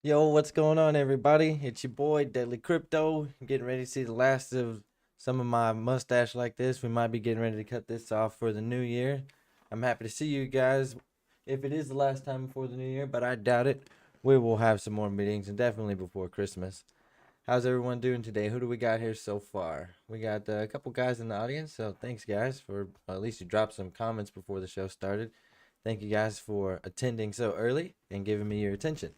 Yo, what's going on, everybody? It's your boy, DeadlyCrypto. Getting ready to see the last of some of my mustache like this. We might be getting ready to cut this off for the new year. I'm happy to see you guys. If it is the last time before the new year, but I doubt it, we will have some more meetings and definitely before Christmas. How's everyone doing today? Who do we got here so far? We got a couple guys in the audience, so thanks, guys, for at least you dropped some comments before the show started. Thank you guys for attending so early and giving me your attention.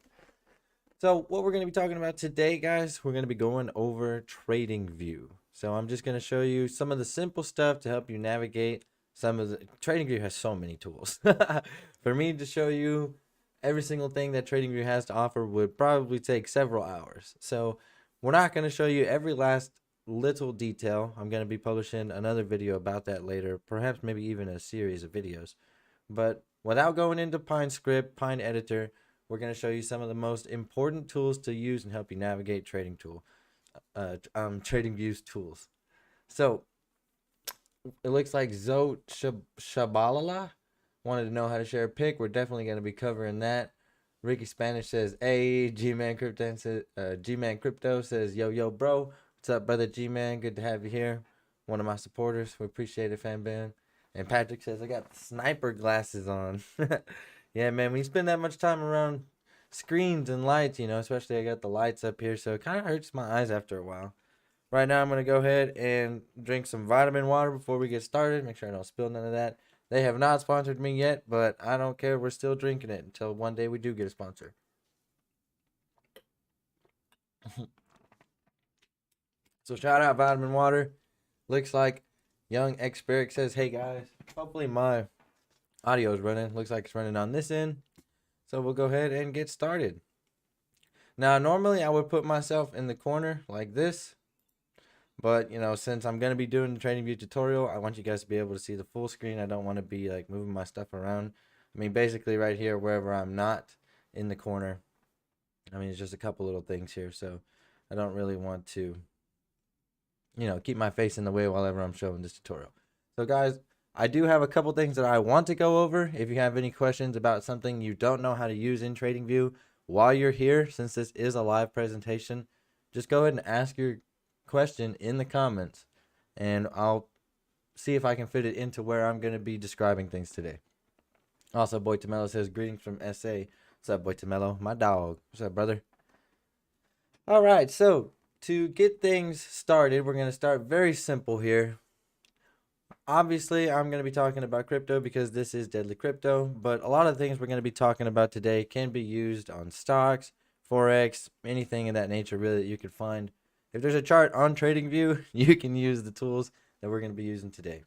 So what we're going to be talking about today, guys, we're going to be going over TradingView. So I'm just going to show you some of the simple stuff to help you navigate some of the TradingView has so many tools. For me to show you every single thing that TradingView has to offer would probably take several hours. So we're not going to show you every last little detail. I'm going to be publishing another video about that later, perhaps maybe even a series of videos. But without going into Pine Script, Pine Editor, we're going to show you some of the most important tools to use and help you navigate TradingView's tools. So it looks like Shabalala wanted to know how to share a pick. We're definitely going to be covering that. Ricky Spanish says, "Hey, G-Man Crypto says, G-Man Crypto says, yo, bro. What's up, brother G-Man? Good to have you here. One of my supporters. We appreciate it, fan band." And Patrick says, "I got sniper glasses on." Yeah, man, when you spend that much time around screens and lights, especially I got the lights up here, so it kind of hurts my eyes after a while. Right now, I'm going to go ahead and drink some vitamin water before we get started. Make sure I don't spill none of that. They have not sponsored me yet, but I don't care. We're still drinking it until one day we do get a sponsor. So shout out vitamin water. Looks like Young Xperic says, "Hey guys, hopefully my audio is running. Looks like it's running on this end. So we'll go ahead and get started. Now, normally I would put myself in the corner like this, but since I'm gonna be doing the TradingView tutorial, I want you guys to be able to see the full screen. I don't want to be like moving my stuff around. I mean, basically right here, wherever I'm not in the corner. I mean, it's just a couple little things here, so I don't really want to, keep my face in the way while ever I'm showing this tutorial. So guys, I do have a couple things that I want to go over. If you have any questions about something you don't know how to use in TradingView while you're here, since this is a live presentation, just go ahead and ask your question in the comments, and I'll see if I can fit it into where I'm going to be describing things today. Also, Boy Tamelo says, "Greetings from SA." What's up, Boy Tamelo? My dog. What's up, brother? All right, so to get things started, we're going to start very simple here. Obviously, I'm going to be talking about crypto because this is Deadly Crypto, but a lot of the things we're going to be talking about today can be used on stocks, forex, anything of that nature really that you could find. If there's a chart on TradingView, you can use the tools that we're going to be using today.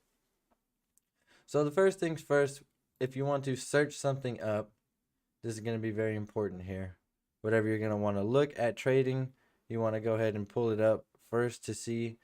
So the first things first, if you want to search something up, this is going to be very important here. Whatever you're going to want to look at trading, you want to go ahead and pull it up first to see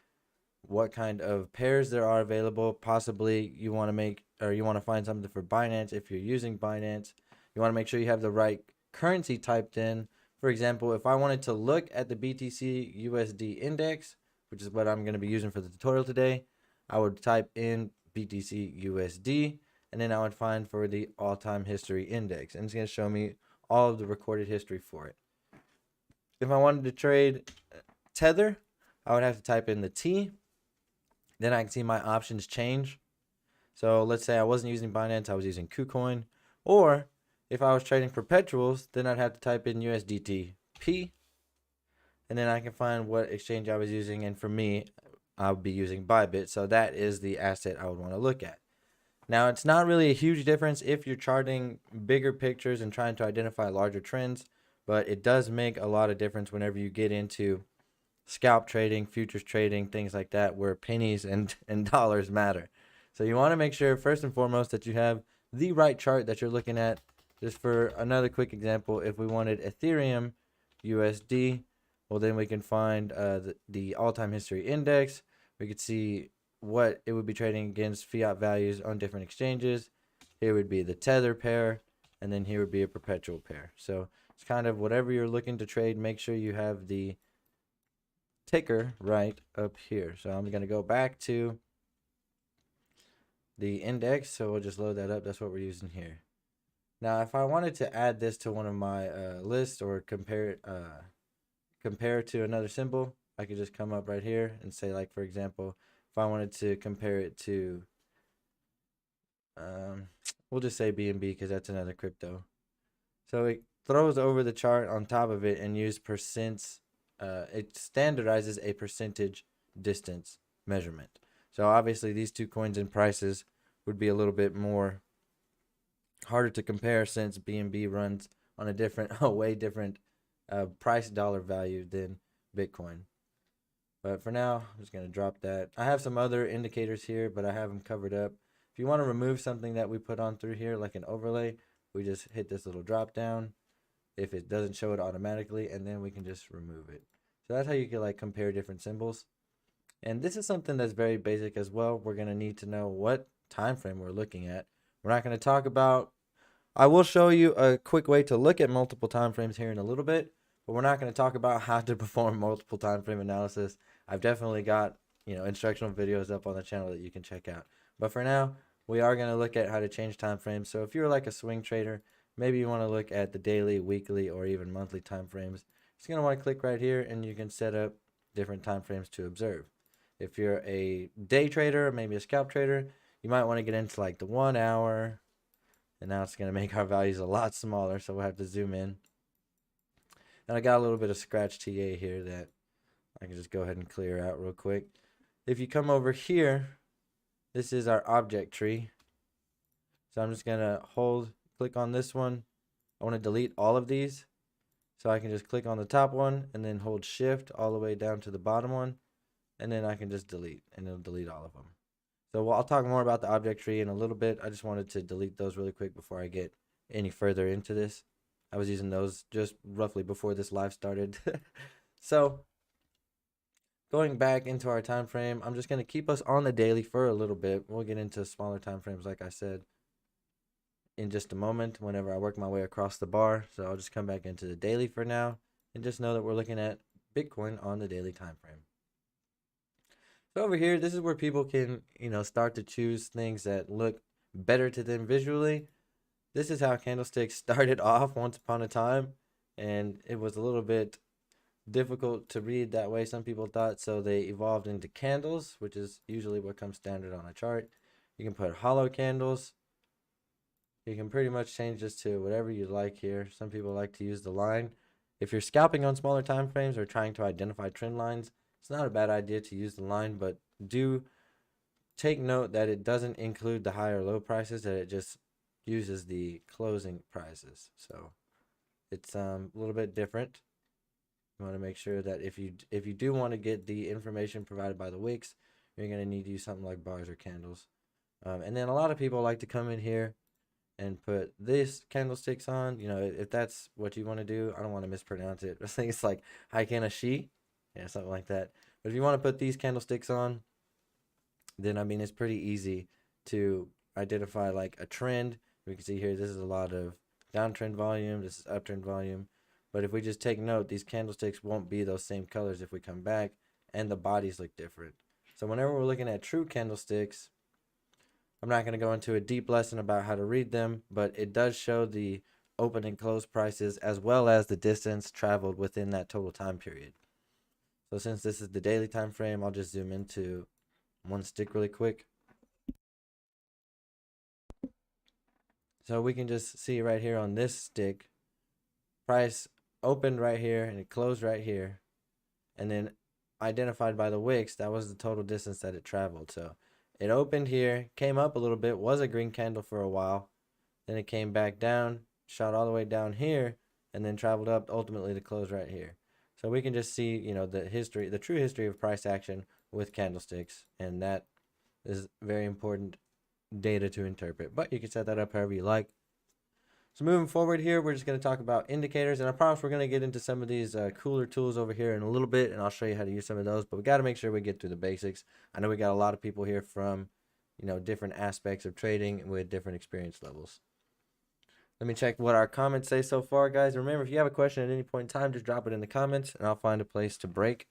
what kind of pairs there are available. Possibly you want to you want to find something for Binance if you're using Binance. You want to make sure you have the right currency typed in. For example, if I wanted to look at the BTC USD index, which is what I'm going to be using for the tutorial today, I would type in BTC USD, and then I would find for the all-time history index, and it's going to show me all of the recorded history for it. If I wanted to trade Tether, I would have to type in the T. Then I can see my options change. So let's say I wasn't using Binance, I was using KuCoin. Or if I was trading perpetuals, then I'd have to type in USDTP. And then I can find what exchange I was using. And for me, I would be using Bybit. So that is the asset I would want to look at. Now, it's not really a huge difference if you're charting bigger pictures and trying to identify larger trends, but it does make a lot of difference whenever you get into scalp trading, futures trading, things like that, where pennies and dollars matter. So you want to make sure, first and foremost, that you have the right chart that you're looking at. Just for another quick example, if we wanted Ethereum USD, well, then we can find the all-time history index. We could see what it would be trading against fiat values on different exchanges. Here would be the Tether pair, and then here would be a perpetual pair. So it's kind of whatever you're looking to trade, make sure you have the ticker right up here. So I'm going to go back to the index. So we'll just load that up. That's what we're using here. Now, if I wanted to add this to one of my lists or compare it to another symbol, I could just come up right here and say, like, for example, if I wanted to compare it to, we'll just say BNB because that's another crypto. So it throws over the chart on top of it and use percents. It standardizes a percentage distance measurement. So obviously these two coins and prices would be a little bit more harder to compare since BNB runs on a different, a way different price dollar value than Bitcoin. But for now, I'm just going to drop that. I have some other indicators here, but I have them covered up. If you want to remove something that we put on through here, like an overlay, we just hit this little drop down if it doesn't show it automatically, and then we can just remove it. So that's how you can like compare different symbols. And this is something that's very basic as well. We're going to need to know what time frame we're looking at. We're not going to talk about, I will show you a quick way to look at multiple time frames here in a little bit, but we're not going to talk about how to perform multiple time frame analysis. I've definitely got, instructional videos up on the channel that you can check out. But for now, we are going to look at how to change time frames. So if you're like a swing trader, maybe you want to look at the daily, weekly, or even monthly time frames. You're going to want to click right here and you can set up different time frames to observe. If you're a day trader, maybe a scalp trader, you might want to get into like the 1 hour. And now it's going to make our values a lot smaller, so we'll have to zoom in. And I got a little bit of scratch TA here that I can just go ahead and clear out real quick. If you come over here, this is our object tree. So I'm just going to click on this one. I want to delete all of these. So I can just click on the top one and then hold shift all the way down to the bottom one. And then I can just delete, and it'll delete all of them. So I'll talk more about the object tree in a little bit. I just wanted to delete those really quick before I get any further into this. I was using those just roughly before this live started. So going back into our time frame, I'm just going to keep us on the daily for a little bit. We'll get into smaller time frames, like I said, in just a moment whenever I work my way across the bar. So I'll just come back into the daily for now and just know that we're looking at Bitcoin on the daily time frame. So over here, this is where people can, start to choose things that look better to them visually. This is how candlesticks started off once upon a time, and it was a little bit difficult to read that way, some people thought, so they evolved into candles, which is usually what comes standard on a chart. You can put hollow candles. You can pretty much change this to whatever you like here. Some people like to use the line. If you're scalping on smaller time frames or trying to identify trend lines, it's not a bad idea to use the line, but do take note that it doesn't include the high or low prices, that it just uses the closing prices. So it's a little bit different. You want to make sure that if you do want to get the information provided by the wicks, you're going to need to use something like bars or candles. And then a lot of people like to come in here and put this candlesticks on. If that's what you want to do, I don't want to mispronounce it. I think it's like Haikanashi. Yeah, something like that. But if you want to put these candlesticks on, then it's pretty easy to identify like a trend. We can see here this is a lot of downtrend volume, this is uptrend volume. But if we just take note, these candlesticks won't be those same colors if we come back, and the bodies look different. So whenever we're looking at true candlesticks, I'm not going to go into a deep lesson about how to read them, but it does show the open and close prices as well as the distance traveled within that total time period. So since this is the daily time frame, I'll just zoom into one stick really quick. So we can just see right here on this stick, price opened right here and it closed right here. And then identified by the wicks, that was the total distance that it traveled. So it opened here, came up a little bit, was a green candle for a while. Then it came back down, shot all the way down here, and then traveled up ultimately to close right here. So we can just see, the true history of price action with candlesticks, and that is very important data to interpret. But you can set that up however you like. So moving forward here, we're just going to talk about indicators, and I promise we're going to get into some of these cooler tools over here in a little bit, and I'll show you how to use some of those. But we got to make sure we get through the basics. I know we got a lot of people here from, different aspects of trading with different experience levels. Let me check what our comments say so far, guys. Remember, if you have a question at any point in time, just drop it in the comments, and I'll find a place to break.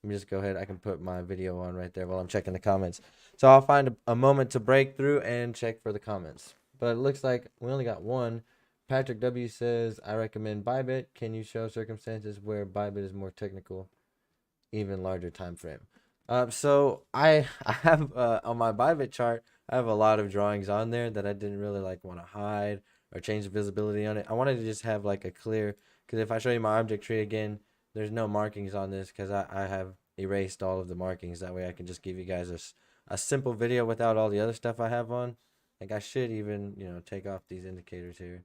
Let me just go ahead. I can put my video on right there while I'm checking the comments. So I'll find a moment to break through and check for the comments. But it looks like we only got one. Patrick W says, I recommend Bybit. Can you show circumstances where Bybit is more technical, even larger time frame? So I have on my Bybit chart, I have a lot of drawings on there that I didn't really like want to hide or change the visibility on it. I wanted to just have like a clear, because if I show you my object tree again, there's no markings on this because I have erased all of the markings. That way I can just give you guys a simple video without all the other stuff I have on. Like I should even, take off these indicators here.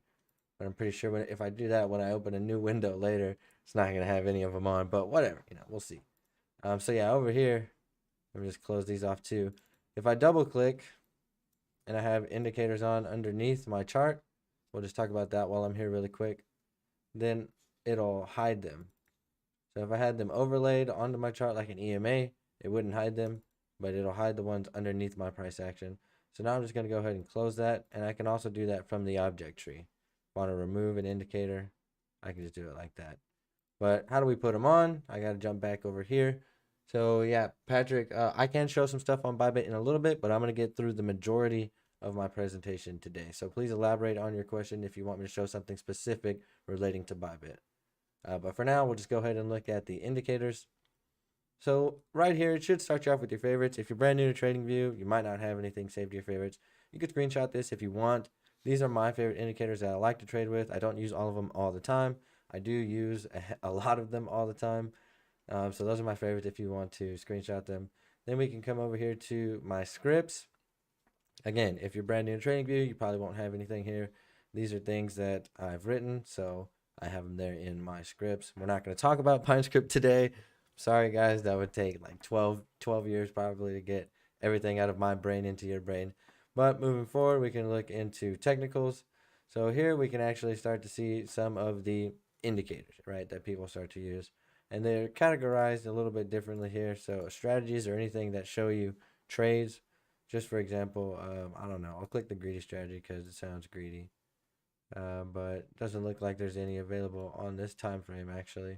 But I'm pretty sure if I do that, when I open a new window later, it's not going to have any of them on. But whatever, we'll see. So yeah, over here, let me just close these off too. If I double click and I have indicators on underneath my chart, we'll just talk about that while I'm here really quick, then it'll hide them. So if I had them overlaid onto my chart like an EMA, it wouldn't hide them, but it'll hide the ones underneath my price action. So now I'm just going to go ahead and close that, and I can also do that from the object tree. If I want to remove an indicator, I can just do it like that. But how do we put them on? I got to jump back over here. So yeah, Patrick, I can show some stuff on Bybit in a little bit, but I'm going to get through the majority of my presentation today. So please elaborate on your question if you want me to show something specific relating to Bybit. But for now, we'll just go ahead and look at the indicators. So right here, it should start you off with your favorites. If you're brand new to TradingView, you might not have anything saved to your favorites. You could screenshot this if you want. These are my favorite indicators that I like to trade with. I don't use all of them all the time. I do use a lot of them all the time. So those are my favorites if you want to screenshot them. Then we can come over here to my scripts. Again, if you're brand new to TradingView, you probably won't have anything here. These are things that I've written, so I have them there in my scripts. We're not going to talk about PineScript today. Sorry, guys. That would take like 12 years probably to get everything out of my brain into your brain. But moving forward, we can look into technicals. So here we can actually start to see some of the indicators, right, that people start to use. And they're categorized a little bit differently here. So strategies or anything that show you trades. Just for example, I don't know. I'll click the greedy strategy because it sounds greedy. But it doesn't look like there's any available on this time frame actually.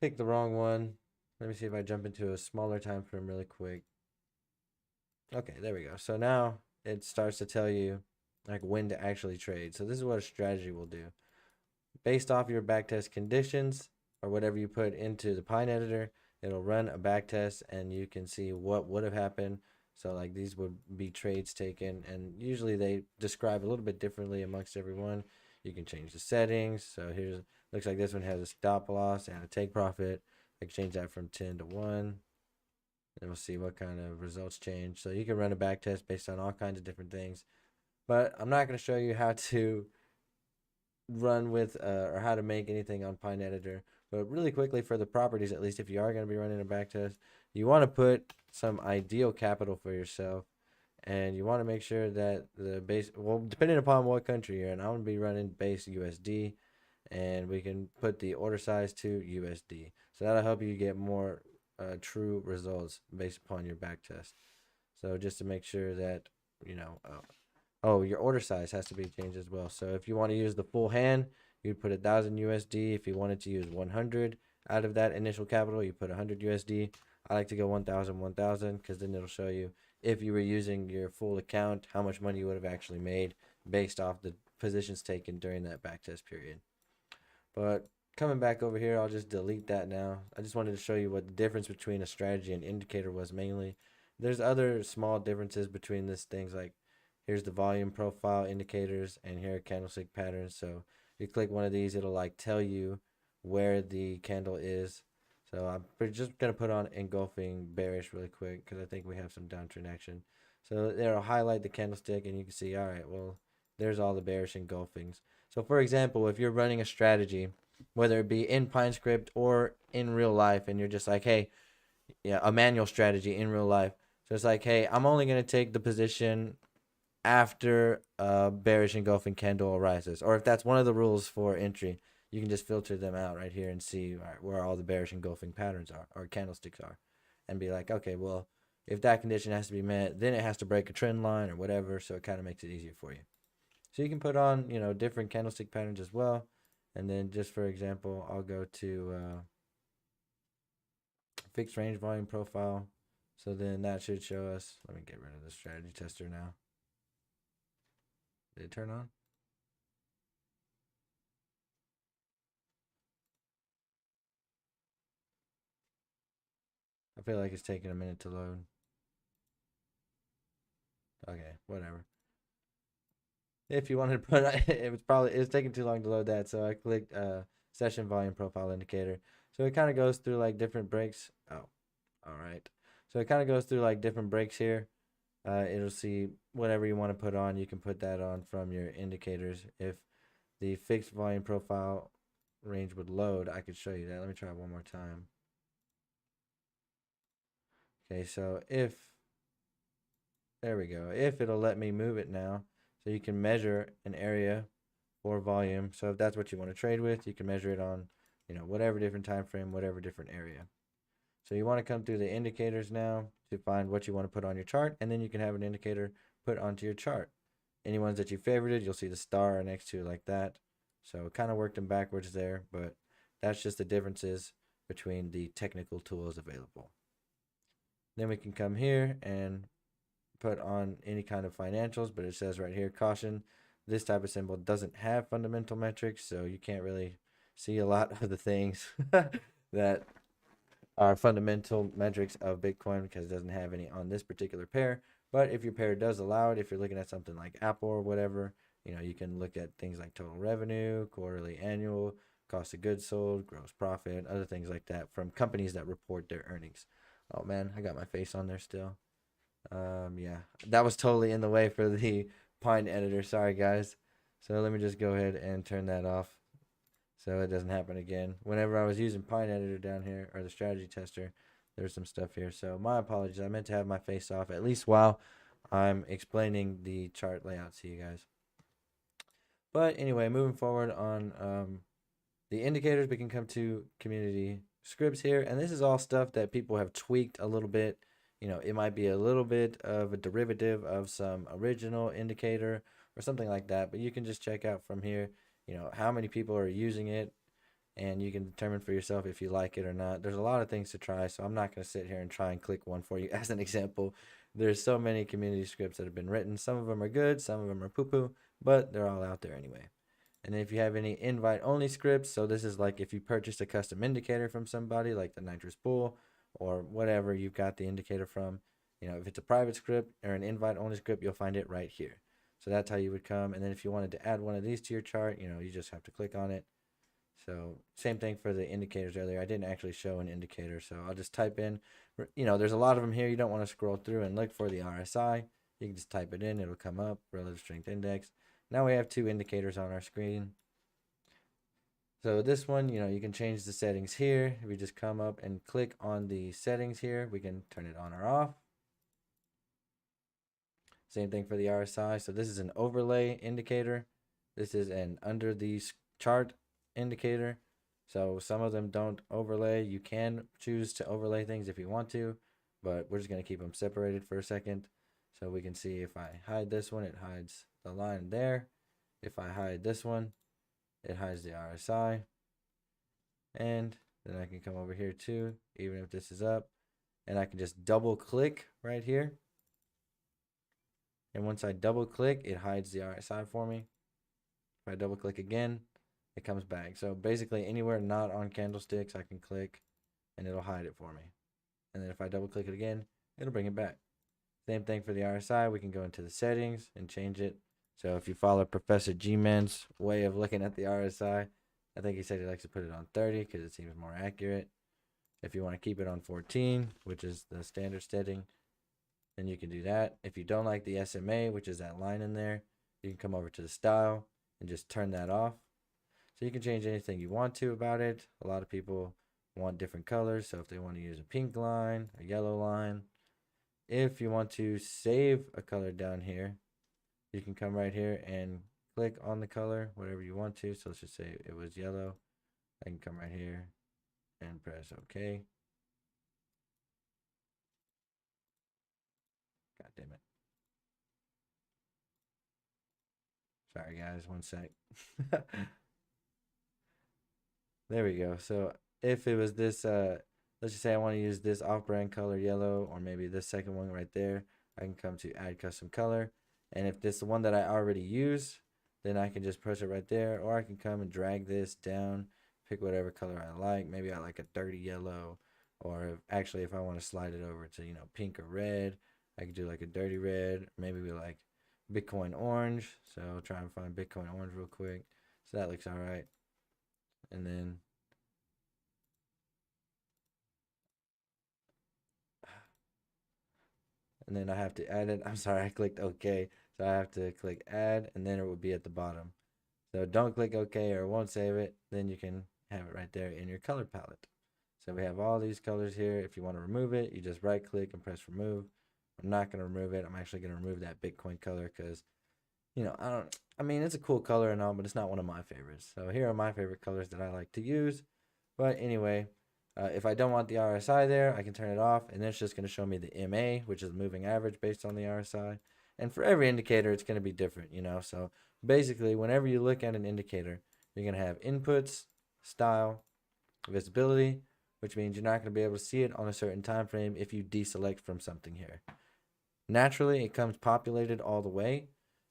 Pick the wrong one. Let me see if I jump into a smaller time frame really quick. Okay, there we go. So now it starts to tell you like when to actually trade. So this is what a strategy will do. Based off your backtest conditions or whatever you put into the Pine editor, it'll run a backtest and you can see what would have happened. So like these would be trades taken, and usually they describe a little bit differently amongst everyone. You can change the settings. So here's, looks like this one has a stop loss and a take profit. I can change that from 10 to 1. And we'll see what kind of results change. So you can run a backtest based on all kinds of different things. But I'm not going to show you how to run with or how to make anything on Pine Editor. But really quickly, for the properties, at least if you are going to be running a backtest, you want to put some ideal capital for yourself. And you want to make sure that the base, well, depending upon what country you're in, I'm going to be running base USD. And we can put the order size to USD. So that'll help you get more true results based upon your backtest. So just to make sure that, your order size has to be changed as well. So if you want to use the full hand, you'd put 1,000 USD. If you wanted to use 100 out of that initial capital, you put 100 USD. I like to go 1,000, 1,000, because then it'll show you if you were using your full account, how much money you would have actually made based off the positions taken during that backtest period. But coming back over here, I'll just delete that now. I just wanted to show you what the difference between a strategy and indicator was mainly. There's other small differences between these things, like here's the volume profile indicators and here are candlestick patterns. So you click one of these, it'll like tell you where the candle is. So I'm just going to put on engulfing bearish really quick because I think we have some downtrend action. So it'll highlight the candlestick and you can see, all right, well, there's all the bearish engulfings. So for example, if you're running a strategy, whether it be in PineScript or in real life, and you're just like, hey, yeah, a manual strategy in real life. So it's like, hey, I'm only going to take the position after a bearish engulfing candle arises. Or if that's one of the rules for entry, you can just filter them out right here and see where all the bearish engulfing patterns are or candlesticks are. And be like, okay, well, if that condition has to be met, then it has to break a trend line or whatever. So it kind of makes it easier for you. So you can put on, different candlestick patterns as well. And then just for example, I'll go to fixed range volume profile. So then that should show us, let me get rid of the strategy tester now. Did it turn on? feel like it's taking a minute to load. Okay, whatever. If you wanted to put it's taking too long to load that, so I clicked session volume profile indicator. So it kind of goes through like different breaks. Oh, all right. So it kind of goes through like different breaks here. It'll see whatever you want to put on. You can put that on from your indicators. If the fixed volume profile range would load, I could show you that. Let me try it one more time. Okay, so there we go. If it'll let me move it now, so you can measure an area for volume. So if that's what you want to trade with, you can measure it on, whatever different time frame, whatever different area. So you want to come through the indicators now to find what you want to put on your chart, and then you can have an indicator put onto your chart. Any ones that you favorited, you'll see the star next to it like that. So it kind of worked them backwards there, but that's just the differences between the technical tools available. Then we can come here and put on any kind of financials, but it says right here, caution, this type of symbol doesn't have fundamental metrics, so you can't really see a lot of the things that are fundamental metrics of Bitcoin because it doesn't have any on this particular pair. But if your pair does allow it, if you're looking at something like Apple or whatever, you can look at things like total revenue, quarterly, annual, cost of goods sold, gross profit, other things like that from companies that report their earnings. Oh man, I got my face on there still. Yeah, that was totally in the way for the Pine editor. Sorry guys. So let me just go ahead and turn that off so it doesn't happen again. Whenever I was using Pine editor down here, or the strategy tester, there's some stuff here. So my apologies. I meant to have my face off at least while I'm explaining the chart layout to you guys. But anyway, moving forward on the indicators, we can come to community scripts here, and this is all stuff that people have tweaked a little bit. It might be a little bit of a derivative of some original indicator or something like that, but you can just check out from here, how many people are using it, and you can determine for yourself if you like it or not. There's a lot of things to try, so I'm not going to sit here and try and click one for you as an example. There's so many community scripts that have been written. Some of them are good, some of them are poo-poo, but they're all out there anyway. And if you have any invite-only scripts, so this is like if you purchased a custom indicator from somebody like the Nitrous Bull or whatever you've got the indicator from, if it's a private script or an invite-only script, you'll find it right here. So that's how you would come. And then if you wanted to add one of these to your chart, you just have to click on it. So same thing for the indicators earlier. I didn't actually show an indicator, so I'll just type in, there's a lot of them here. You don't want to scroll through and look for the RSI. You can just type it in. It'll come up, relative strength index. Now we have two indicators on our screen. So this one, you can change the settings here. If we just come up and click on the settings here, we can turn it on or off. Same thing for the RSI. So this is an overlay indicator. This is an under the chart indicator. So some of them don't overlay. You can choose to overlay things if you want to, but we're just going to keep them separated for a second. So we can see if I hide this one, it hides the line there. If I hide this one, it hides the RSI. And then I can come over here too, even if this is up, and I can just double click right here. And once I double click, it hides the RSI for me. If I double click again, it comes back. So basically anywhere not on candlesticks, I can click and it'll hide it for me. And then if I double click it again, it'll bring it back. Same thing for the RSI. We can go into the settings and change it. So if you follow Professor G-Man's way of looking at the RSI, I think he said he likes to put it on 30 because it seems more accurate. If you want to keep it on 14, which is the standard setting, then you can do that. If you don't like the SMA, which is that line in there, you can come over to the style and just turn that off. So you can change anything you want to about it. A lot of people want different colors. So if they want to use a pink line, a yellow line, if you want to save a color down here, you can come right here and click on the color, whatever you want to. So let's just say it was yellow. I can come right here and press OK. God damn it. Sorry guys, one sec. There we go. So if it was this, let's just say I want to use this off-brand color yellow, or maybe this second one right there, I can come to add custom color. And if this is the one that I already use, then I can just push it right there, or I can come and drag this down, pick whatever color I like. Maybe I like a dirty yellow Or if I want to slide it over to, pink or red, I could do like a dirty red. Maybe we like Bitcoin orange. So I'll try and find Bitcoin orange real quick. So that looks all right. And then I have to add it. I'm sorry, I clicked OK. So I have to click add, and then it will be at the bottom. So don't click OK or it won't save it. Then you can have it right there in your color palette. So we have all these colors here. If you want to remove it, you just right click and press remove. I'm not going to remove it. I'm actually going to remove that Bitcoin color because, I mean, it's a cool color and all, but it's not one of my favorites. So here are my favorite colors that I like to use. But anyway, if I don't want the RSI there, I can turn it off, and then it's just going to show me the MA, which is the moving average based on the RSI. And for every indicator, it's going to be different, So basically, whenever you look at an indicator, you're going to have inputs, style, visibility, which means you're not going to be able to see it on a certain time frame if you deselect from something here. Naturally, it comes populated all the way.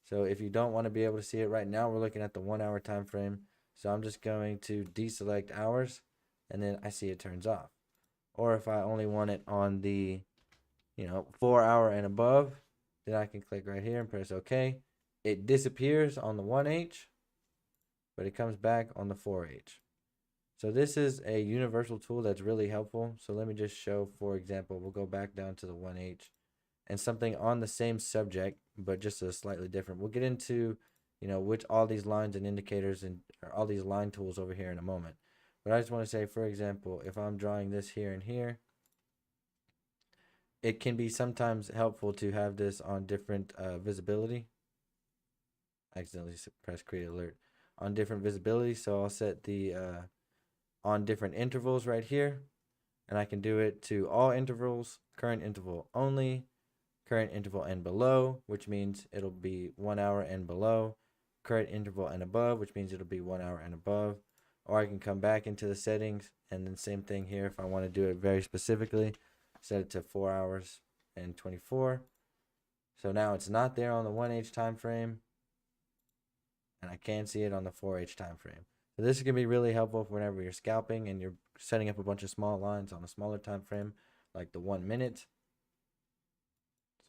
So if you don't want to be able to see it right now, we're looking at the 1 hour time frame. So I'm just going to deselect hours, and then I see it turns off. Or if I only want it on the 4 hour and above, then I can click right here and press OK. It disappears on the 1H, but it comes back on the 4H. So this is a universal tool that's really helpful. So let me just show, for example, we'll go back down to the 1H and something on the same subject, but just a slightly different. We'll get into, which all these lines and indicators and all these line tools over here in a moment. But I just want to say, for example, if I'm drawing this here and here, it can be sometimes helpful to have this on different visibility. I accidentally pressed create alert on different visibility. So I'll set the on different intervals right here, and I can do it to all intervals, current interval only, current interval and below, which means it'll be 1 hour and below, current interval and above, which means it'll be 1 hour and above. Or I can come back into the settings, and then same thing here. If I want to do it very specifically, set it to 4 hours and 24. So now it's not there on the 1H time frame, and I can see it on the 4H time frame. So this is going to be really helpful for whenever you're scalping and you're setting up a bunch of small lines on a smaller time frame, like the 1 minute.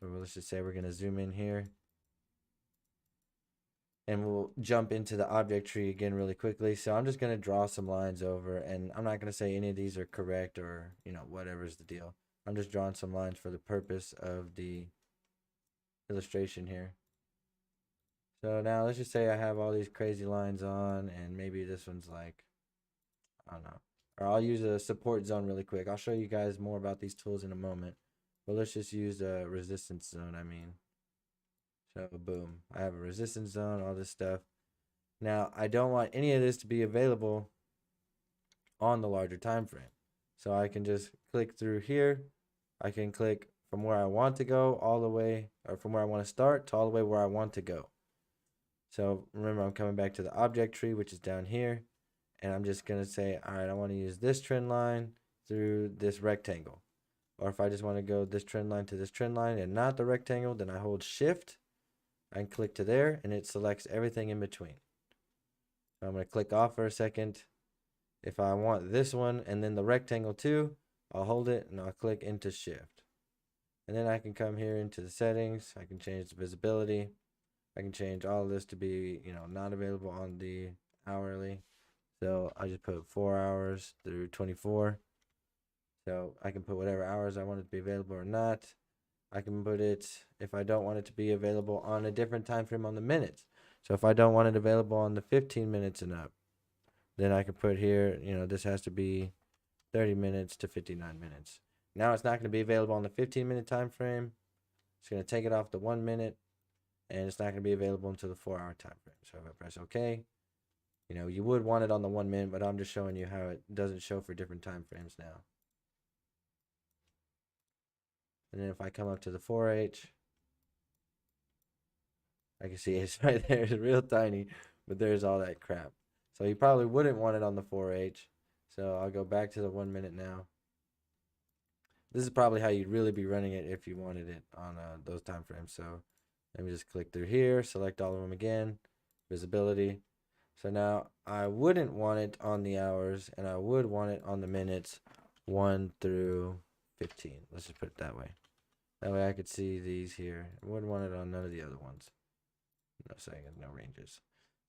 So let's just say we're going to zoom in here. And we'll jump into the object tree again really quickly. So I'm just going to draw some lines over, and I'm not going to say any of these are correct or, whatever's the deal. I'm just drawing some lines for the purpose of the illustration here. So now let's just say I have all these crazy lines on, and maybe this one's like, I don't know. Or I'll use a support zone really quick. I'll show you guys more about these tools in a moment. But let's just use a resistance zone, So boom, I have a resistance zone, all this stuff. Now, I don't want any of this to be available on the larger time frame. So I can just click through here. I can click from where I want to go all the way, or from where I want to start to all the way where I want to go. So remember, I'm coming back to the object tree, which is down here. And I'm just going to say, all right, I want to use this trend line through this rectangle. Or if I just want to go this trend line to this trend line and not the rectangle, then I hold shift and click to there, and it selects everything in between. So I'm going to click off for a second. If I want this one and then the rectangle too, I'll hold it and I'll click into shift. And then I can come here into the settings. I can change the visibility. I can change all of this to be, not available on the hourly. So I just put 4 hours through 24. So I can put whatever hours I want it to be available or not. I can put it, if I don't want it to be available on a different time frame, on the minutes. So if I don't want it available on the 15 minutes and up, then I can put here, this has to be 30 minutes to 59 minutes. Now it's not going to be available on the 15-minute time frame. It's going to take it off the 1 minute, and it's not going to be available until the 4 hour time frame. So if I press OK, you would want it on the 1 minute, but I'm just showing you how it doesn't show for different time frames now. And then if I come up to the 4H, I can see it's right there. It's real tiny, but there's all that crap. So you probably wouldn't want it on the 4H. So I'll go back to the 1 minute now. This is probably how you'd really be running it if you wanted it on those time frames. So let me just click through here, select all of them again, visibility. So now I wouldn't want it on the hours, and I would want it on the minutes, 1 through 15. Let's just put it that way. That way I could see these here. I wouldn't want it on none of the other ones. No seconds, no ranges.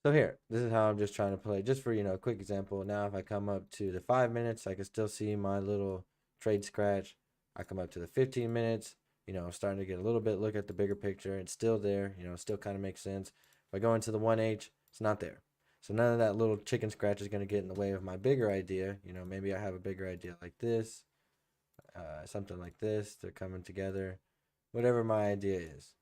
So here, this is how I'm just trying to play. Just for, a quick example. Now if I come up to the 5 minutes, I can still see my little trade scratch. I come up to the 15 minutes, I'm starting to get a little bit look at the bigger picture. It's still there, it still kind of makes sense. If I go into the 1H, it's not there. So none of that little chicken scratch is going to get in the way of my bigger idea. Maybe I have a bigger idea like this, something like this. They're coming together, whatever my idea is.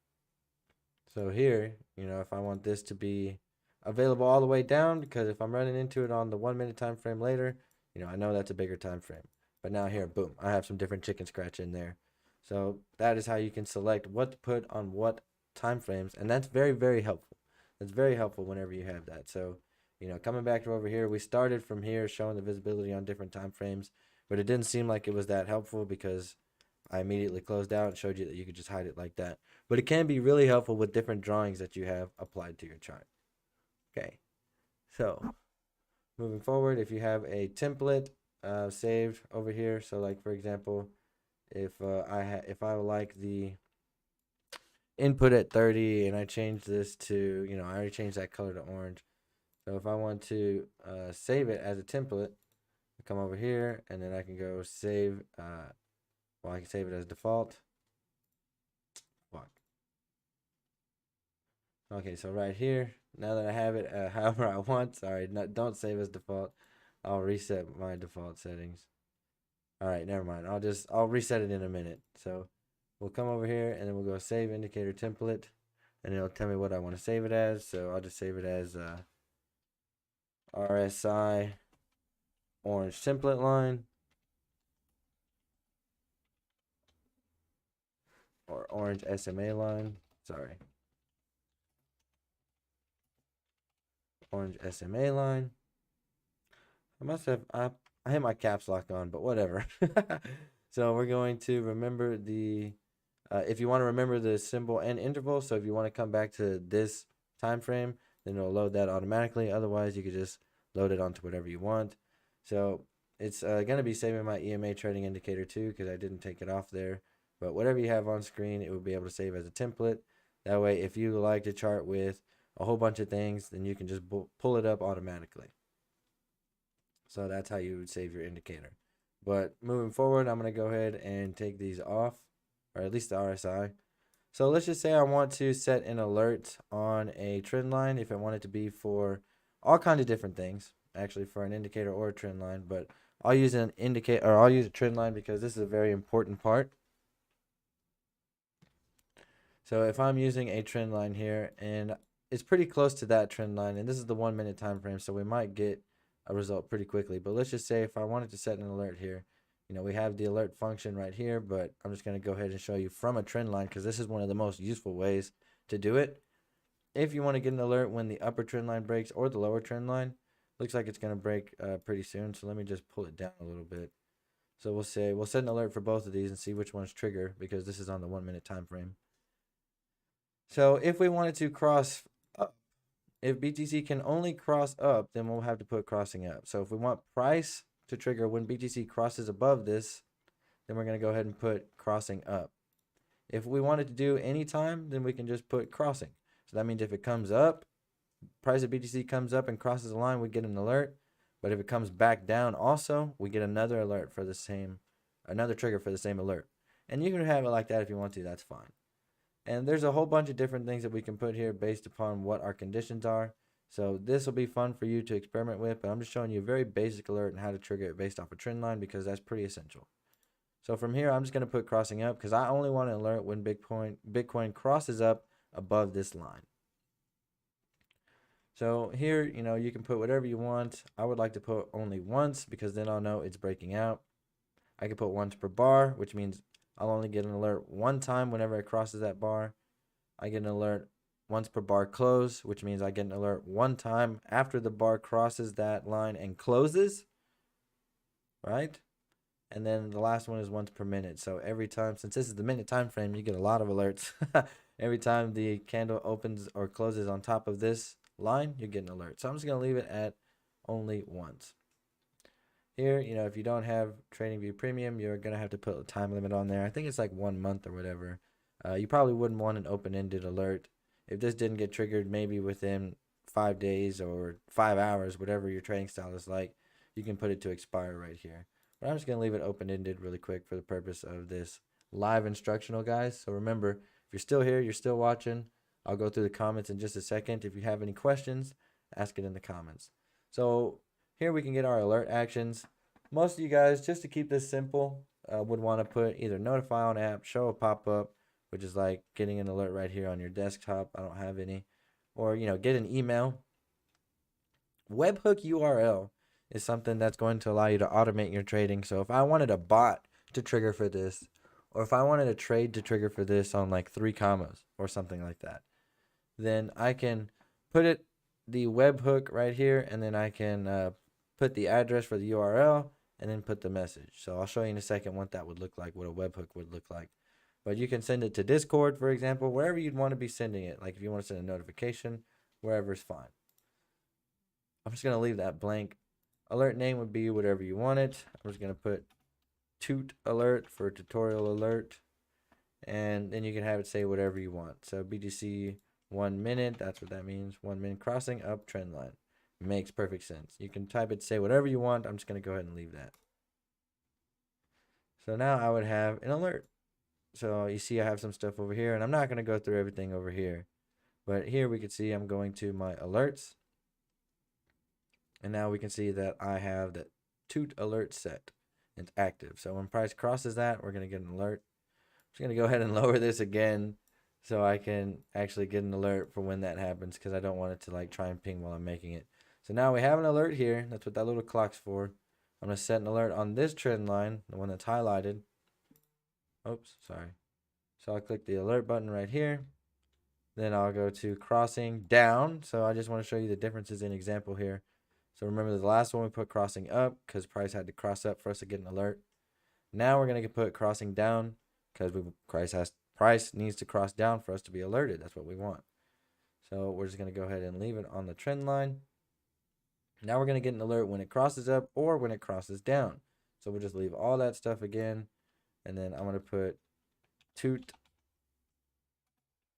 So here, if I want this to be available all the way down, because if I'm running into it on the 1 minute time frame later, I know that's a bigger time frame. But now here, boom, I have some different chicken scratch in there. So that is how you can select what to put on what time frames, and that's very, very helpful. That's very helpful whenever you have that. So, coming back to over here, we started from here showing the visibility on different time frames, but it didn't seem like it was that helpful because I immediately closed out and showed you that you could just hide it like that. But it can be really helpful with different drawings that you have applied to your chart. Okay, so moving forward, if you have a template saved over here, so like for example, if I like the input at 30 and I change this to, I already changed that color to orange. So if I want to save it as a template, I come over here and then I can go save, I can save it as default. Fuck. Okay, so right here, now that I have it however I want, sorry, don't save as default. I'll reset my default settings. All right, never mind. I'll reset it in a minute. So we'll come over here and then we'll go save indicator template, and it'll tell me what I want to save it as. So I'll just save it as RSI orange template line, or orange SMA line. Sorry. Orange SMA line. I had my caps lock on, but whatever. So we're going to remember if you want to remember the symbol and interval, so if you want to come back to this time frame, then it'll load that automatically. Otherwise, you could just load it onto whatever you want. So it's going to be saving my EMA trading indicator too, because I didn't take it off there. But whatever you have on screen, it will be able to save as a template. That way, if you like to chart with a whole bunch of things, then you can just pull it up automatically. So that's how you would save your indicator. But moving forward, I'm going to go ahead and take these off, or at least the RSI. So let's just say I want to set an alert on a trend line, if I want it to be for all kinds of different things, actually for an indicator or a trend line, but I'll use an indicator, or I'll use a trend line because this is a very important part. So if I'm using a trend line here and it's pretty close to that trend line, and this is the 1 minute time frame, so we might get a result pretty quickly. But let's just say if I wanted to set an alert here, we have the alert function right here, but I'm just going to go ahead and show you from a trend line because this is one of the most useful ways to do it. If you want to get an alert when the upper trend line breaks or the lower trend line, looks like it's going to break pretty soon. So let me just pull it down a little bit. So we'll set an alert for both of these and see which ones trigger, because this is on the 1 minute time frame. So if we wanted to cross up, if BTC can only cross up, then we'll have to put crossing up. So if we want price to trigger when BTC crosses above this, then we're going to go ahead and put crossing up. If we wanted to do any time, then we can just put crossing. So that means if it comes up, price of BTC comes up and crosses the line, we get an alert. But if it comes back down also, we get another alert for another trigger for the same alert. And you can have it like that if you want to, that's fine. And there's a whole bunch of different things that we can put here based upon what our conditions are. So this will be fun for you to experiment with, but I'm just showing you a very basic alert and how to trigger it based off a trend line, because that's pretty essential. So from here, I'm just going to put crossing up because I only want to alert when Bitcoin crosses up above this line. So here, you can put whatever you want. I would like to put only once because then I'll know it's breaking out. I can put once per bar, which means I'll only get an alert one time whenever it crosses that bar. I get an alert once per bar close, which means I get an alert one time after the bar crosses that line and closes, right? And then the last one is once per minute. So every time, since this is the minute time frame, you get a lot of alerts. Every time the candle opens or closes on top of this line, you get an alert. So I'm just going to leave it at only once. here, if you don't have TradingView Premium, you're gonna have to put a time limit on there. I think it's like 1 month or whatever. You probably wouldn't want an open-ended alert. If this didn't get triggered, maybe within 5 days or 5 hours, whatever your trading style is like, you can put it to expire right here. But I'm just gonna leave it open-ended really quick for the purpose of this live instructional, guys. So remember, if you're still here, you're still watching, I'll go through the comments in just a second. If you have any questions, ask it in the comments. So here we can get our alert actions. Most of you guys, just to keep this simple, would want to put either notify on app, show a pop-up, which is like getting an alert right here on your desktop. I don't have any. Or, get an email. Webhook URL is something that's going to allow you to automate your trading. So if I wanted a bot to trigger for this, or if I wanted a trade to trigger for this on like 3 commas or something like that, then I can put the webhook right here, and then I can put the address for the URL and then put the message. So I'll show you in a second what that would look like, what a webhook would look like. But you can send it to Discord, for example, wherever you'd want to be sending it. Like if you want to send a notification, wherever is fine. I'm just going to leave that blank. Alert name would be whatever you want it. I'm just going to put toot alert for tutorial alert. And then you can have it say whatever you want. So BTC 1 minute, that's what that means. 1 minute crossing up trend line. Makes perfect sense. You can type it, say whatever you want. I'm just going to go ahead and leave that. So now I would have an alert. So you see I have some stuff over here, and I'm not going to go through everything over here. But here we can see I'm going to my alerts. And now we can see that I have the toot alert set. It's active. So when price crosses that, we're going to get an alert. I'm just going to go ahead and lower this again so I can actually get an alert for when that happens, because I don't want it to like try and ping while I'm making it. So now we have an alert here. That's what that little clock's for. I'm going to set an alert on this trend line, the one that's highlighted. Oops, sorry. So I'll click the alert button right here. Then I'll go to crossing down. So I just want to show you the differences in example here. So remember the last one we put crossing up because price had to cross up for us to get an alert. Now we're going to put crossing down because price needs to cross down for us to be alerted. That's what we want. So we're just going to go ahead and leave it on the trend line. Now we're going to get an alert when it crosses up or when it crosses down. So we'll just leave all that stuff again. And then I'm going to put toot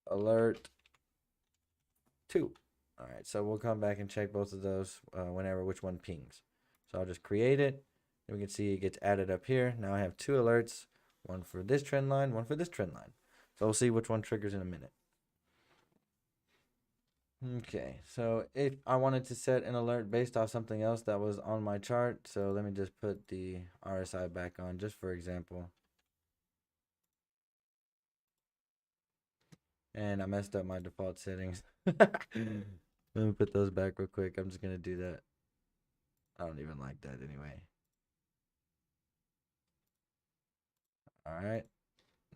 alert 2. All right, so we'll come back and check both of those which one pings. So I'll just create it. And we can see it gets added up here. Now I have 2 alerts, one for this trend line, one for this trend line. So we'll see which one triggers in a minute. Okay, so if I wanted to set an alert based off something else that was on my chart, so let me just put the RSI back on just for example. And I messed up my default settings. Let me put those back real quick. I'm just going to do that. I don't even like that anyway. All right.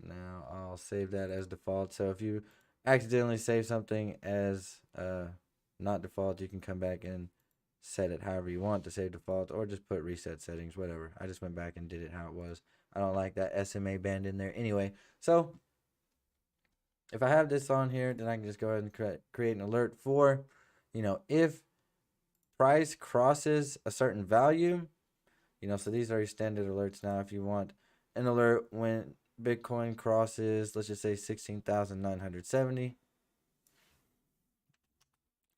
Now I'll save that as default. So if you accidentally save something as not default, you can come back and set it however you want to save default, or just put reset settings, whatever. I just went back and did it how it was. I don't like that SMA band in there anyway. So if I have this on here, then I can just go ahead and create an alert for, if price crosses a certain value, so these are your standard alerts now. If you want an alert when Bitcoin crosses, let's just say 16,970,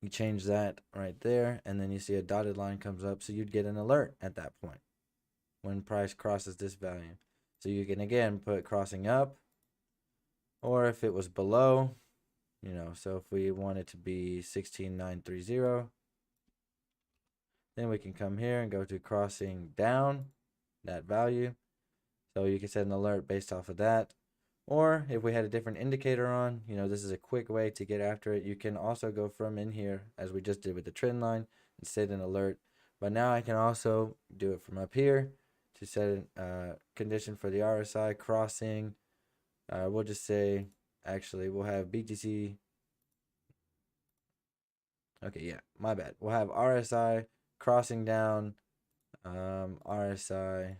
you change that right there, and then you see a dotted line comes up, so you'd get an alert at that point when price crosses this value. So you can again put crossing up, or if it was below, so if we want it to be 16,930, then we can come here and go to crossing down that value. So you can set an alert based off of that. Or if we had a different indicator on, this is a quick way to get after it. You can also go from in here, as we just did with the trend line, and set an alert. But now I can also do it from up here to set a condition for the RSI crossing. We'll just say, actually, we'll have BTC. Okay, yeah, my bad. We'll have RSI crossing down, RSI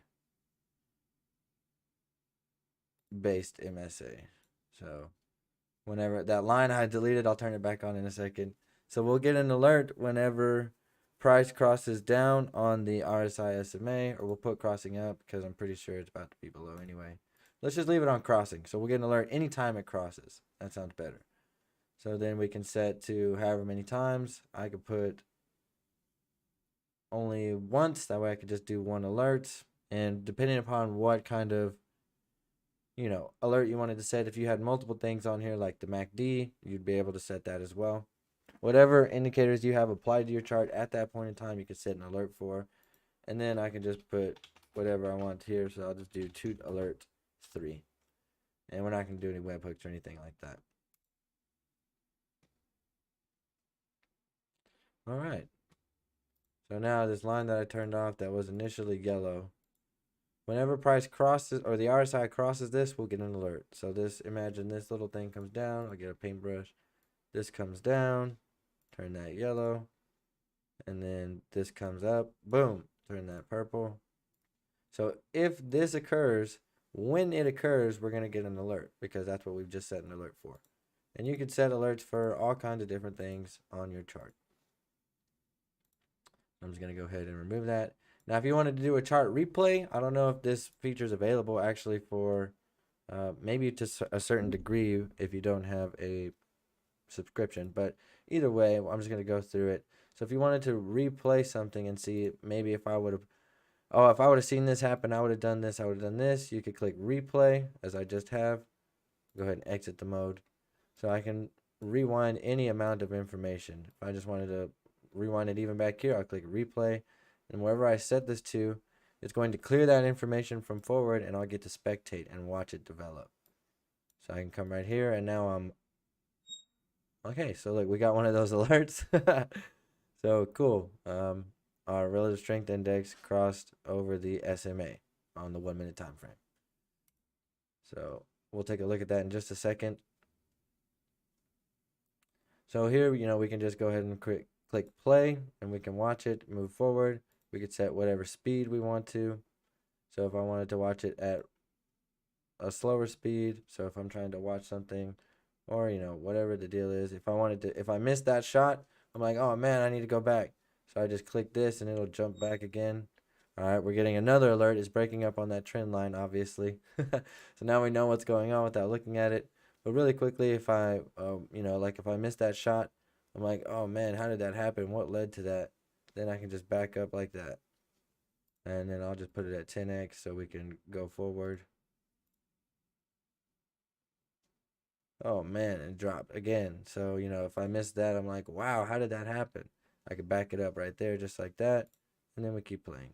based MSA. So whenever that line I deleted, I'll turn it back on in a second. So we'll get an alert whenever price crosses down on the RSI SMA, or we'll put crossing up because I'm pretty sure it's about to be below anyway. Let's just leave it on crossing. So we'll get an alert anytime it crosses. That sounds better. So then we can set to however many times. I could put only once. That way I could just do one alert. And depending upon what kind of, alert you wanted to set, if you had multiple things on here like the MACD, you'd be able to set that as well. Whatever indicators you have applied to your chart at that point in time, you can set an alert for. And then I can just put whatever I want here. So I'll just do toot alert 3. And we're not going to do any webhooks or anything like that. All right. So now this line that I turned off that was initially yellow, whenever price crosses, or the RSI crosses this, we'll get an alert. So this, imagine this little thing comes down. I'll get a paintbrush. This comes down. Turn that yellow. And then this comes up. Boom. Turn that purple. So if this occurs, when it occurs, we're going to get an alert because that's what we've just set an alert for. And you can set alerts for all kinds of different things on your chart. I'm just going to go ahead and remove that. Now, if you wanted to do a chart replay, I don't know if this feature is available actually for maybe to a certain degree if you don't have a subscription. But either way, I'm just going to go through it. So if you wanted to replay something and see maybe if I would have seen this happen, I would have done this, I would have done this. You could click replay as I just have. Go ahead and exit the mode. So I can rewind any amount of information. If I just wanted to rewind it even back here, I'll click replay. And wherever I set this to, it's going to clear that information from forward and I'll get to spectate and watch it develop. So I can come right here and now I'm okay. So look, we got one of those alerts. So cool. Our relative strength index crossed over the SMA on the 1 minute time frame. So we'll take a look at that in just a second. So here, we can just go ahead and click play and we can watch it move forward. We could set whatever speed we want to. So if I wanted to watch it at a slower speed, so if I'm trying to watch something or, whatever the deal is, if I missed that shot, I'm like, oh man, I need to go back. So I just click this and it'll jump back again. All right, we're getting another alert. It's breaking up on that trend line, obviously. So now we know what's going on without looking at it. But really quickly, if I, like if I missed that shot, I'm like, oh man, how did that happen? What led to that? Then I can just back up like that. And then I'll just put it at 10x so we can go forward. Oh man, it dropped again. So, if I missed that, I'm like, wow, how did that happen? I could back it up right there just like that. And then we keep playing.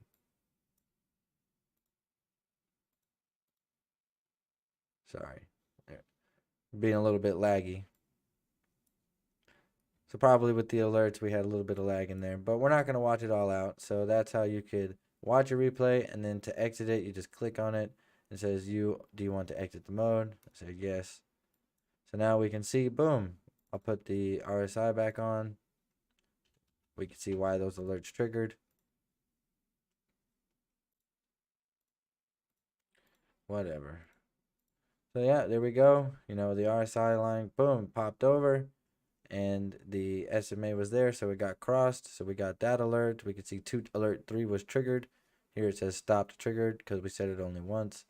Sorry. Being a little bit laggy. So probably with the alerts, we had a little bit of lag in there. But we're not going to watch it all out. So that's how you could watch a replay. And then to exit it, you just click on it. It says, do you want to exit the mode? I say yes. So now we can see, boom. I'll put the RSI back on. We can see why those alerts triggered. Whatever. So yeah, there we go. The RSI line, boom, popped over. And the SMA was there, so it got crossed. So we got that alert. We could see alert 3 was triggered. Here it says stopped triggered because we set it only once.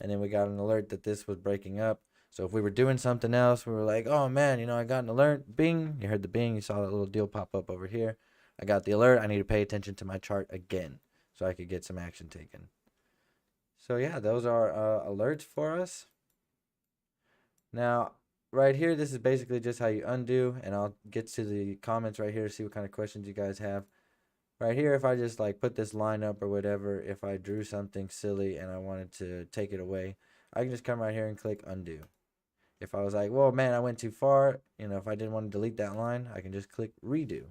And then we got an alert that this was breaking up. So if we were doing something else, we were like, oh man, I got an alert. Bing. You heard the bing. You saw that little deal pop up over here. I got the alert. I need to pay attention to my chart again so I could get some action taken. So yeah, those are alerts for us. Now, right here, this is basically just how you undo, and I'll get to the comments right here to see what kind of questions you guys have. Right here, if I just put this line up or whatever, if I drew something silly and I wanted to take it away, I can just come right here and click undo. If I was like, well, man, I went too far, if I didn't want to delete that line, I can just click redo.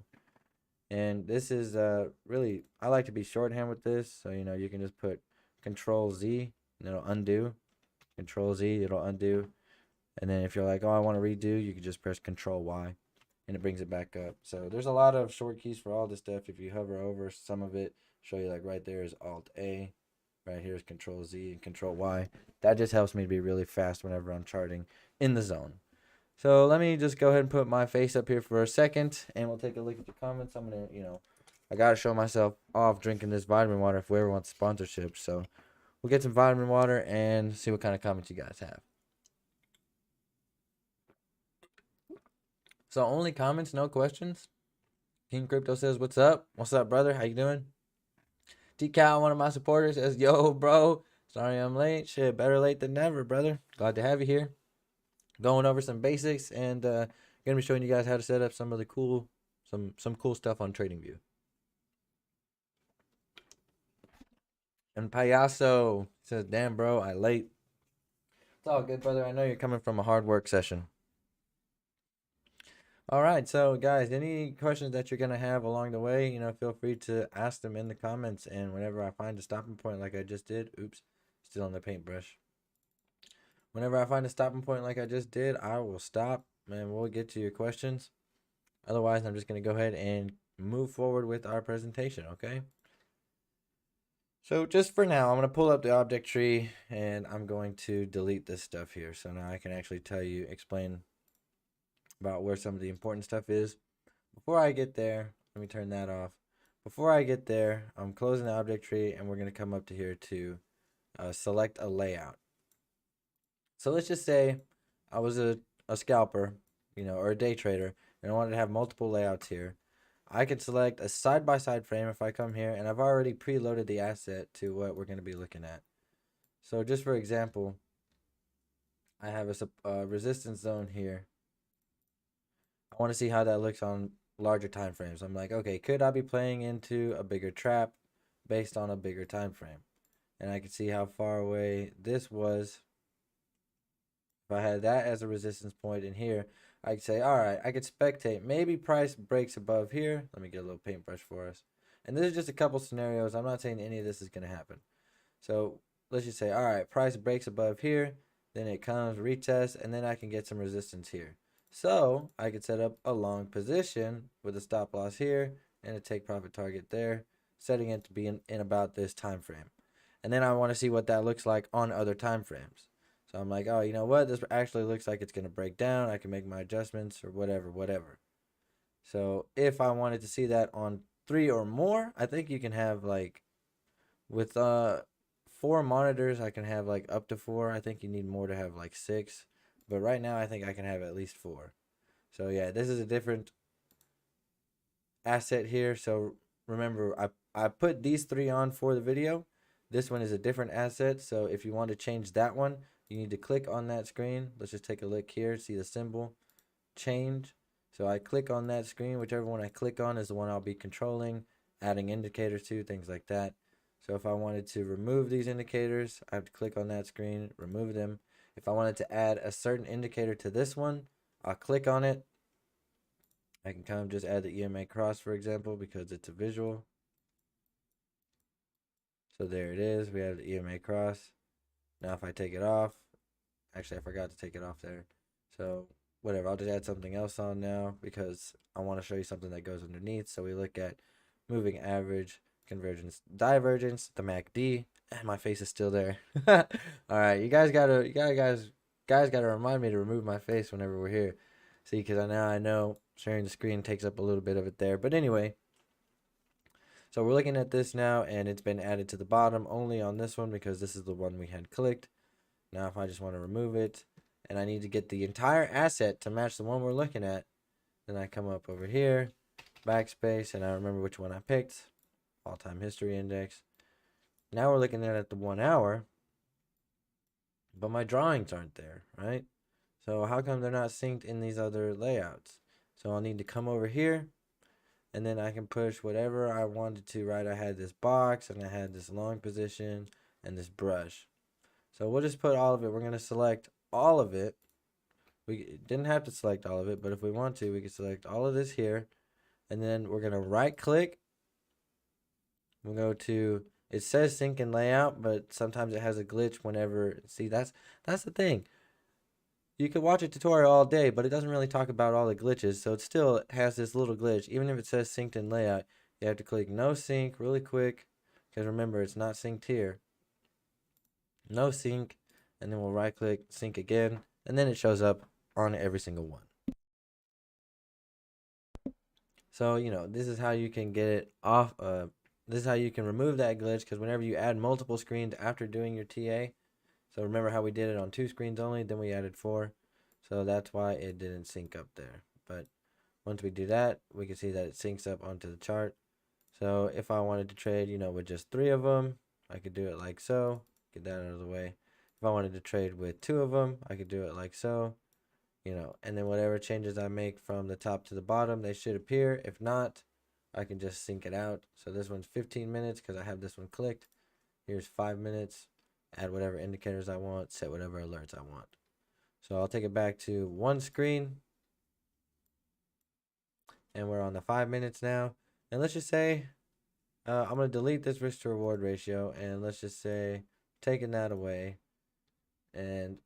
And this is really, I like to be shorthand with this, so you can just put Control Z and it'll undo. Control Z, it'll undo. And then if you're like, oh, I want to redo, you can just press Control Y and it brings it back up. So there's a lot of short keys for all this stuff. If you hover over some of it, show you right there is Alt A. Right here is Control Z and Control Y. That just helps me to be really fast whenever I'm charting in the zone. So let me just go ahead and put my face up here for a second and we'll take a look at the comments. I'm going to, I gotta show myself off drinking this vitamin water if whoever wants sponsorship. So we'll get some vitamin water and see what kind of comments you guys have. So only comments, no questions. King Crypto says, "What's up? What's up, brother? How you doing?" T-Cal, one of my supporters, says, "Yo, bro. Sorry I'm late. Shit, better late than never, brother. Glad to have you here. Going over some basics and gonna be showing you guys how to set up some of the cool, some cool stuff on TradingView." And Payaso says, "Damn, bro, I late." It's all good, brother. I know you're coming from a hard work session. All right, so guys, any questions that you're gonna have along the way, feel free to ask them in the comments. And whenever I find a stopping point, like I just did, oops, still on the paintbrush. Whenever I find a stopping point, like I just did, I will stop and we'll get to your questions. Otherwise, I'm just gonna go ahead and move forward with our presentation. Okay. So just for now, I'm going to pull up the object tree and I'm going to delete this stuff here. So now I can actually explain about where some of the important stuff is. Before I get there, let me turn that off. Before I get there, I'm closing the object tree and we're going to come up to here to select a layout. So let's just say I was a scalper, or a day trader, and I wanted to have multiple layouts here. I could select a side-by-side frame if I come here, and I've already preloaded the asset to what we're going to be looking at. So just for example, I have a resistance zone here. I want to see how that looks on larger time frames. I'm like, okay, could I be playing into a bigger trap based on a bigger time frame? And I could see how far away this was. If I had that as a resistance point in here, I could say, all right, I could spectate. Maybe price breaks above here. Let me get a little paintbrush for us. And this is just a couple scenarios. I'm not saying any of this is going to happen. So let's just say, all right, price breaks above here. Then it comes, retests, and then I can get some resistance here. So I could set up a long position with a stop loss here and a take profit target there, setting it to be in about this time frame. And then I want to see what that looks like on other time frames. So I'm like, oh, you know what? This actually looks like it's going to break down. I can make my adjustments or whatever. So if I wanted to see that on 3 or more, I think you can have like with 4 monitors, I can have like up to 4. I think you need more to have like 6. But right now I think I can have at least 4. So yeah, this is a different asset here. So remember, I put these 3 on for the video. This one is a different asset. So if you want to change that one, you need to click on that screen. Let's just take a look here. See the symbol, change. So I click on that screen. Whichever one I click on is the one I'll be controlling, adding indicators to, things like that. So if I wanted to remove these indicators, I have to click on that screen, remove them. If I wanted to add a certain indicator to this one, I'll click on it. I can kind of just add the EMA cross, for example, because it's a visual. So there it is. We have the EMA cross. Now if I take it off, actually I forgot to take it off there. So whatever, I'll just add something else on now because I want to show you something that goes underneath. So we look at moving average, convergence, divergence, the MACD, and my face is still there. All right, you guys gotta remind me to remove my face whenever we're here. See, because now I know sharing the screen takes up a little bit of it there. But anyway, so we're looking at this now, and it's been added to the bottom only on this one because this is the one we had clicked. Now if I just want to remove it, and I need to get the entire asset to match the one we're looking at, then I come up over here, backspace, and I remember which one I picked, all-time history index. Now we're looking at the 1 hour, but my drawings aren't there, right? So how come they're not synced in these other layouts? So I'll need to come over here, and then I can push whatever I wanted to, right? I had this box, and I had this long position, and this brush. So we'll just put all of it. We're going to select all of it. We didn't have to select all of it, but if we want to, we can select all of this here. And then we're going to right click. We'll go to, it says sync and layout, but sometimes it has a glitch whenever, see, that's the thing. You could watch a tutorial all day, but it doesn't really talk about all the glitches. So it still has this little glitch. Even if it says synced and layout, you have to click no sync really quick. Because remember, it's not synced here. No sync. And then we'll right click, sync again. And then it shows up on every single one. So, you know, this is how you can get it off. This is how you can remove that glitch, because whenever you add multiple screens after doing your TA, so remember how we did it on 2 screens only, then we added 4. So that's why it didn't sync up there. But once we do that, we can see that it syncs up onto the chart. So if I wanted to trade, you know, with just 3 of them, I could do it like so. Get that out of the way. If I wanted to trade with 2 of them, I could do it like so. You know, and then whatever changes I make from the top to the bottom, they should appear. If not, I can just sync it out. So this one's 15 minutes because I have this one clicked. Here's 5 minutes. Add whatever indicators I want, set whatever alerts I want. So I'll take it back to one screen. And we're on the 5 minutes now. And let's just say I'm going to delete this risk to reward ratio. And let's just say taking that away. And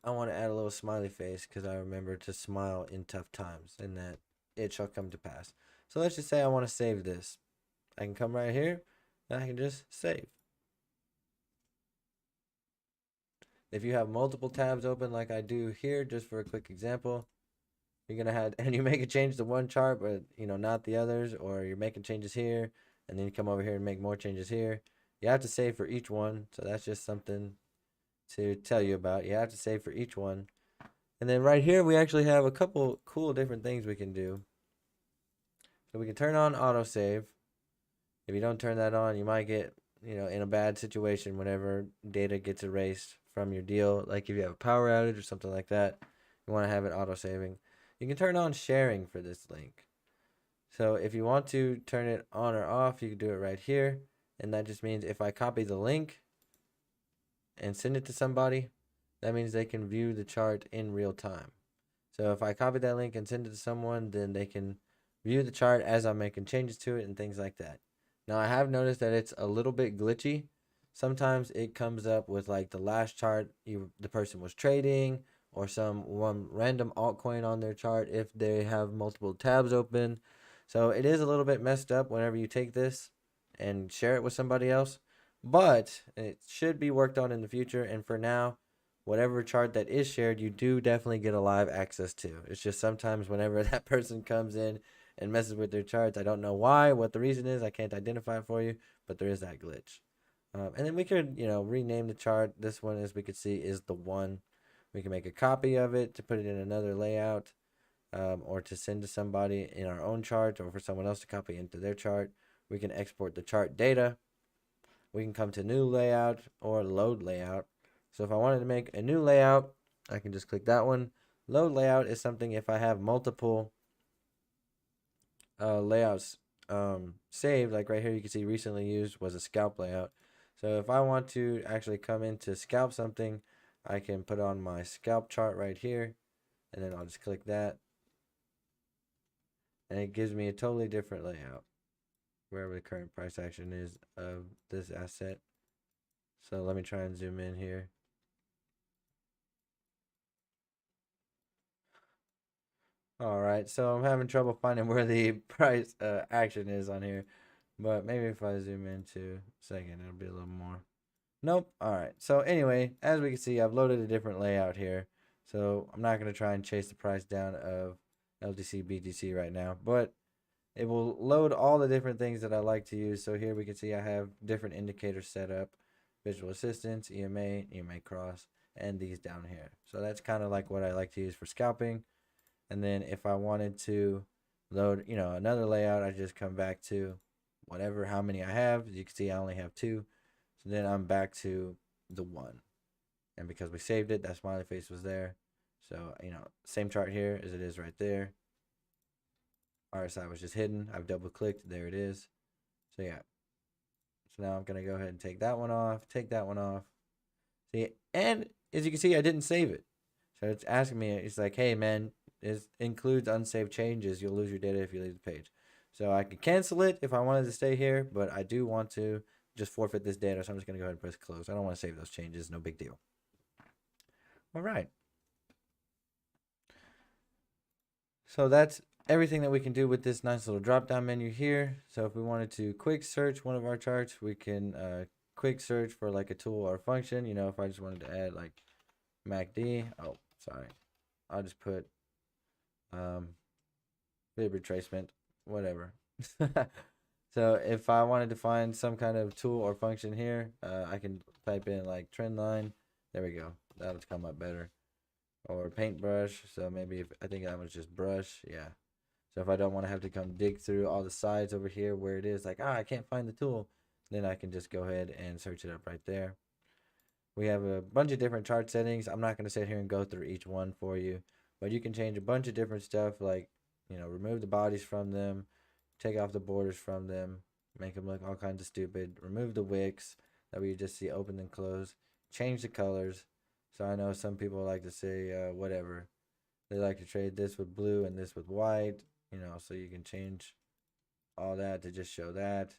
I want to add a little smiley face because I remember to smile in tough times and that it shall come to pass. So let's just say I want to save this. I can come right here and I can just save. If you have multiple tabs open like I do here, just for a quick example, you're going to have, and you make a change to one chart, but you know, not the others, or you're making changes here, and then you come over here and make more changes here. You have to save for each one. So that's just something to tell you about. You have to save for each one. And then right here, we actually have a couple cool different things we can do. So we can turn on autosave. If you don't turn that on, you might get, you know, in a bad situation whenever data gets erased from your deal. Like if you have a power outage or something like that, you want to have it auto-saving. You can turn on sharing for this link. So if you want to turn it on or off, you can do it right here. And that just means if I copy the link and send it to somebody, that means they can view the chart in real time. So if I copy that link and send it to someone, then they can view the chart as I'm making changes to it and things like that. Now I have noticed that it's a little bit glitchy. Sometimes it comes up with like the last chart the person was trading, or one random altcoin on their chart if they have multiple tabs open. So it is a little bit messed up whenever you take this and share it with somebody else, but it should be worked on in the future. And for now, whatever chart that is shared, you do definitely get a live access to. It's just sometimes whenever that person comes in and messes with their charts, I don't know why, what the reason is. I can't identify it for you, but there is that glitch. And then we could, you know, rename the chart. This one, as we could see, is the one. We can make a copy of it to put it in another layout, or to send to somebody in our own chart, or for someone else to copy into their chart. We can export the chart data. We can come to new layout or load layout. So if I wanted to make a new layout, I can just click that one. Load layout is something if I have multiple layouts saved, like right here you can see recently used was a scalp layout. So if I want to actually come in to scalp something, I can put on my scalp chart right here, and then I'll just click that, and it gives me a totally different layout wherever the current price action is of this asset. So let me try and zoom in here. All right, so I'm having trouble finding where the price action is on here, but maybe if I zoom into a second, it'll be a little more. Nope. All right. So anyway, as we can see, I've loaded a different layout here. So I'm not going to try and chase the price down of LTC BTC right now, but it will load all the different things that I like to use. So here we can see I have different indicators set up: visual assistance, EMA cross, and these down here. So that's kind of like what I like to use for scalping. And then if I wanted to load, you know, another layout, I just come back to whatever, how many I have. As you can see, I only have 2. So then I'm back to the 1. And because we saved it, that smiley face was there. So, you know, same chart here as it is right there. RSI was just hidden. I've double clicked. There it is. So yeah. So now I'm going to go ahead and take that one off. Take that one off. See, and as you can see, I didn't save it. So it's asking me, it's like, hey man, it includes unsaved changes. You'll lose your data if you leave the page. So I could cancel it if I wanted to stay here, but I do want to just forfeit this data. So I'm just going to go ahead and press close. I don't want to save those changes. No big deal. All right. So that's everything that we can do with this nice little drop down menu here. So if we wanted to quick search one of our charts, we can quick search for like a tool or a function. You know, if I just wanted to add like MACD, oh, sorry, I'll just put fib retracement. whatever. So if I wanted to find some kind of tool or function here, I can type in like trend line. There we go. That'll come up better. Or paintbrush. So maybe if I think that was just brush. Yeah. So if I don't want to have to come dig through all the sides over here where it is like, I can't find the tool, then I can just go ahead and search it up right there. We have a bunch of different chart settings. I'm not going to sit here and go through each one for you, but you can change a bunch of different stuff like, remove the bodies from them, take off the borders from them, make them look all kinds of stupid, remove the wicks that we just see open and close, change the colors. So I know some people like to say whatever. They like to trade this with blue and this with white, so you can change all that to just show that.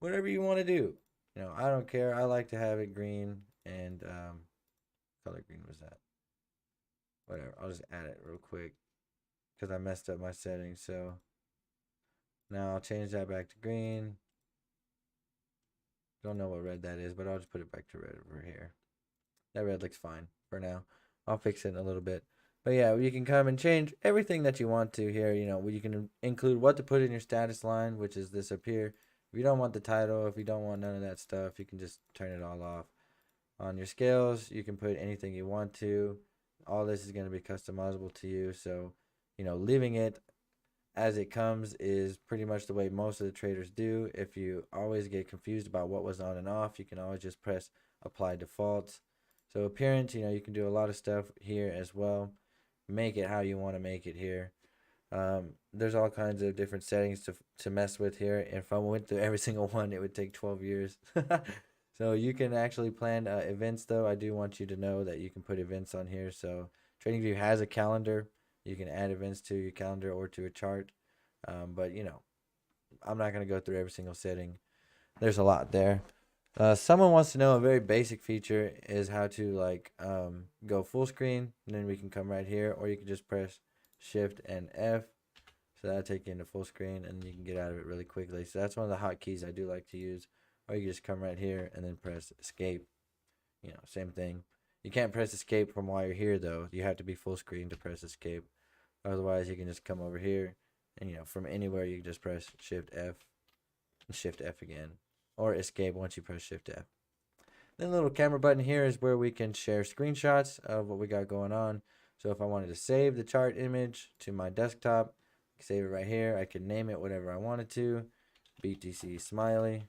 Whatever you want to do. I don't care. I like to have it green and color green was that. Whatever. I'll just add it real quick because I messed up my settings. So now I'll change that back to green. Don't know what red that is, but I'll just put it back to red over here. That red looks fine for now. I'll fix it in a little bit. But yeah, you can come and change everything that you want to here. You can include what to put in your status line, which is this up here. If you don't want the title, if you don't want none of that stuff, you can just turn it all off. On your scales, you can put anything you want to. All this is going to be customizable to you. So, leaving it as it comes is pretty much the way most of the traders do. If you always get confused about what was on and off, you can always just press apply defaults. So appearance, you can do a lot of stuff here as well. Make it how you want to make it here. There's all kinds of different settings to mess with here. If I went through every single one, it would take 12 years. So you can actually plan events, though. I do want you to know that you can put events on here. So TradingView has a calendar. You can add events to your calendar or to a chart. But, I'm not going to go through every single setting. There's a lot there. Someone wants to know a very basic feature is how to go full screen. And then we can come right here. Or you can just press Shift and F. So that'll take you into full screen and you can get out of it really quickly. So that's one of the hotkeys I do like to use. Or you can just come right here and then press escape. Same thing. You can't press escape from while you're here though. You have to be full screen to press escape. Otherwise you can just come over here and from anywhere you can just press Shift F and Shift F again. Or escape once you press Shift F. Then the little camera button here is where we can share screenshots of what we got going on. So if I wanted to save the chart image to my desktop, I can save it right here. I can name it whatever I wanted to. BTC Smiley.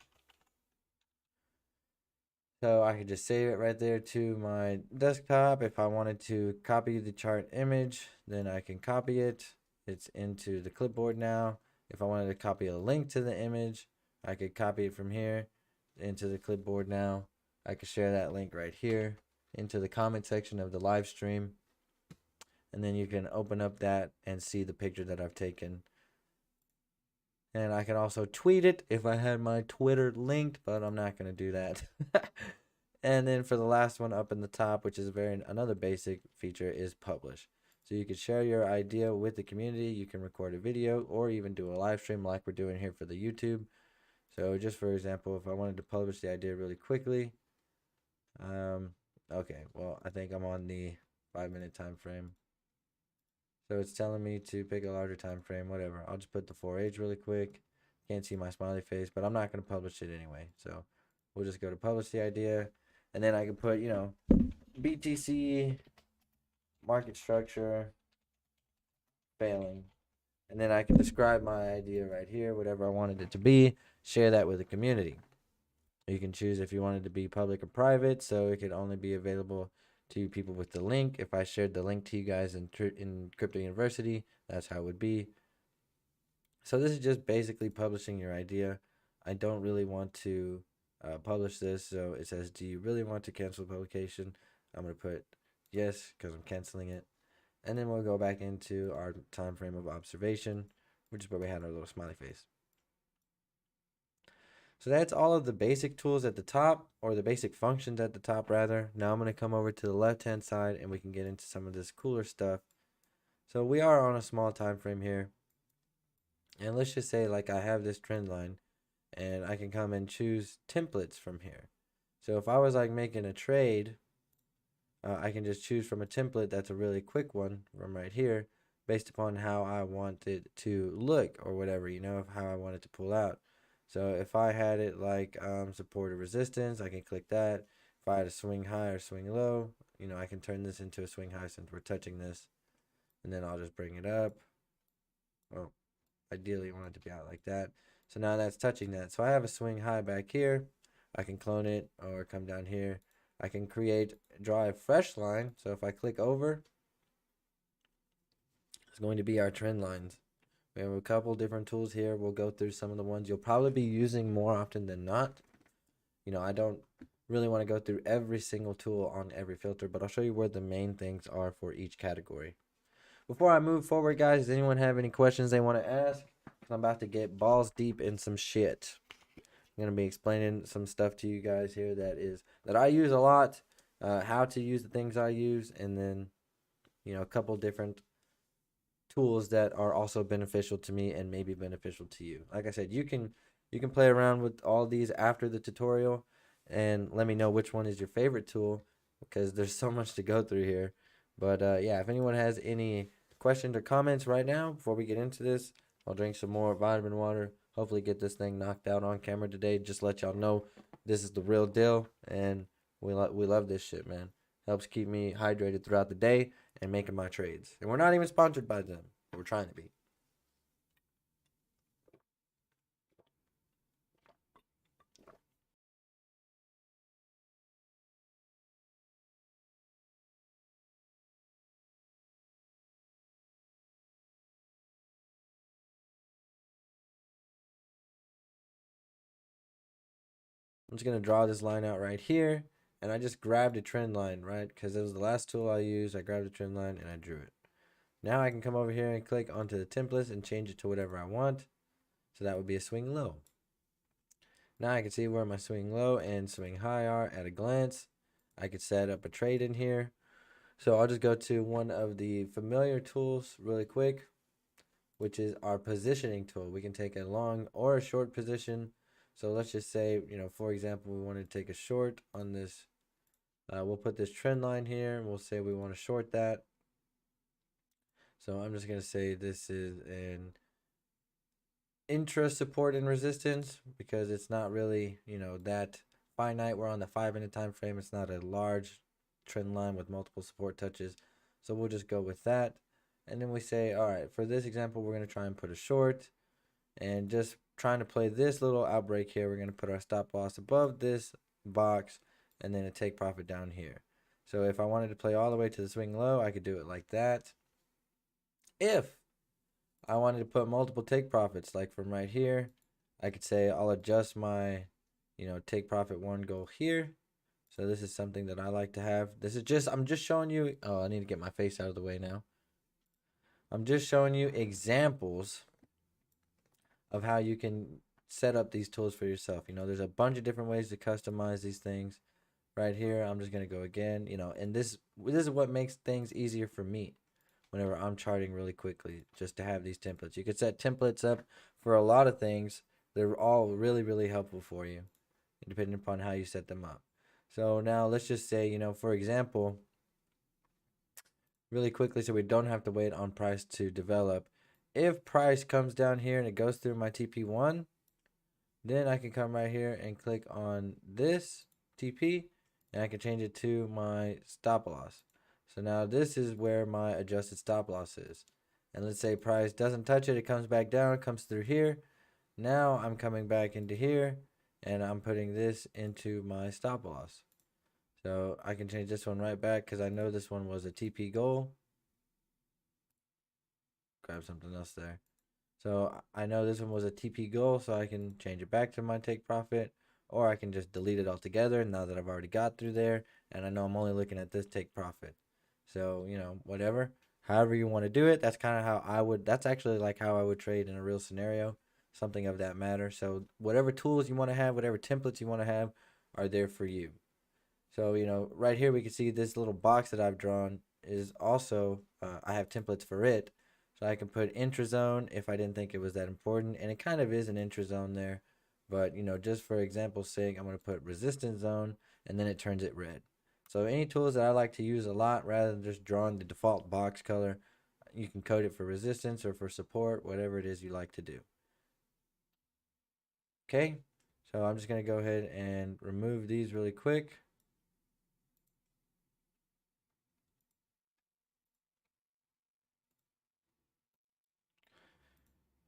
So I could just save it right there to my desktop. If I wanted to copy the chart image, then I can copy it. It's into the clipboard now. If I wanted to copy a link to the image, I could copy it from here into the clipboard now. I could share that link right here into the comment section of the live stream. And then you can open up that and see the picture that I've taken. And I can also tweet it if I had my Twitter linked, but I'm not going to do that. And then for the last one up in the top, which is another basic feature, is publish. So you can share your idea with the community. You can record a video or even do a live stream like we're doing here for the YouTube. So just for example, if I wanted to publish the idea really quickly. Okay, well, I think I'm on the 5-minute time frame. So it's telling me to pick a larger time frame, whatever. I'll just put the 4H really quick. Can't see my smiley face, but I'm not going to publish it anyway. So we'll just go to publish the idea. And then I can put, BTC, market structure, failing. And then I can describe my idea right here, whatever I wanted it to be. Share that with the community. You can choose if you want it to be public or private. So it could only be available to people with the link. If I shared the link to you guys in Crypto University, that's how it would be. So this is just basically publishing your idea. I don't really want to publish this. So it says, do you really want to cancel publication? I'm going to put yes because I'm canceling it. And then we'll go back into our time frame of observation, which is where we had our little smiley face. So that's all of the basic tools at the top, or the basic functions at the top rather. Now I'm going to come over to the left hand side and we can get into some of this cooler stuff. So we are on a small time frame here. And let's just say like I have this trend line and I can come and choose templates from here. So if I was like making a trade, I can just choose from a template that's a really quick one from right here. based upon how I want it to look or whatever, how I want it to pull out. So if I had it like support or resistance, I can click that. If I had a swing high or swing low, I can turn this into a swing high since we're touching this. And then I'll just bring it up. Well, ideally, you want it to be out like that. So now that's touching that. So I have a swing high back here. I can clone it or come down here. I can draw a fresh line. So if I click over, it's going to be our trend lines. We have a couple different tools here. We'll go through some of the ones you'll probably be using more often than not. I don't really want to go through every single tool on every filter, but I'll show you where the main things are for each category. Before I move forward, guys, does anyone have any questions they want to ask? I'm about to get balls deep in some shit. I'm going to be explaining some stuff to you guys here that I use a lot, how to use the things I use, and then, a couple different tools that are also beneficial to me and maybe beneficial to you. Like I said, you can play around with all these after the tutorial and let me know which one is your favorite tool, because there's so much to go through here. But yeah, if anyone has any questions or comments right now before we get into this, I'll drink some more vitamin water. Hopefully get this thing knocked out on camera today. Just let y'all know this is the real deal, and we love this shit, man. Helps keep me hydrated throughout the day and making my trades. And we're not even sponsored by them. We're trying to be. I'm just going to draw this line out right here. And I just grabbed a trend line, right? Because it was the last tool I used. I grabbed a trend line and I drew it. Now I can come over here and click onto the templates and change it to whatever I want. So that would be a swing low. Now I can see where my swing low and swing high are at a glance. I could set up a trade in here. So I'll just go to one of the familiar tools really quick, which is our positioning tool. We can take a long or a short position. So let's just say, for example, we want to take a short on this. We'll put this trend line here and we'll say we want to short that. So I'm just going to say this is an intra support and resistance because it's not really, that finite. We're on the 5-minute time frame. It's not a large trend line with multiple support touches. So we'll just go with that. And then we say, all right, for this example, we're going to try and put a short. And just trying to play this little outbreak here, we're going to put our stop loss above this box and then a take profit down here. So if I wanted to play all the way to the swing low, I could do it like that. If I wanted to put multiple take profits, like from right here, I could say I'll adjust my, take profit one goal here. So this is something that I like to have. I'm just showing you, oh, I need to get my face out of the way now. I'm just showing you examples of how you can set up these tools for yourself. There's a bunch of different ways to customize these things. Right here, I'm just going to go again, and this is what makes things easier for me whenever I'm charting really quickly, just to have these templates. You could set templates up for a lot of things. They're all really, really helpful for you, depending upon how you set them up. So now let's just say, for example, really quickly, so we don't have to wait on price to develop. If price comes down here and it goes through my TP1, then I can come right here and click on this TP and I can change it to my stop loss. So now this is where my adjusted stop loss is. And let's say price doesn't touch it, it comes back down, comes through here. Now I'm coming back into here and I'm putting this into my stop loss. So I can change this one right back because I know this one was a TP goal. Grab something else there. So I know this one was a TP goal, so I can change it back to my take profit, or I can just delete it altogether now that I've already got through there, and I know I'm only looking at this take profit. So, whatever. However you want to do it, that's kind of how that's actually like how I would trade in a real scenario, something of that matter. So whatever tools you want to have, whatever templates you want to have are there for you. So, right here we can see this little box that I've drawn is also, I have templates for it. So I can put intrazone if I didn't think it was that important. And it kind of is an intrazone there. But, just for example's sake, I'm going to put resistance zone and then it turns it red. So any tools that I like to use a lot rather than just drawing the default box color, you can code it for resistance or for support, whatever it is you like to do. Okay, so I'm just going to go ahead and remove these really quick.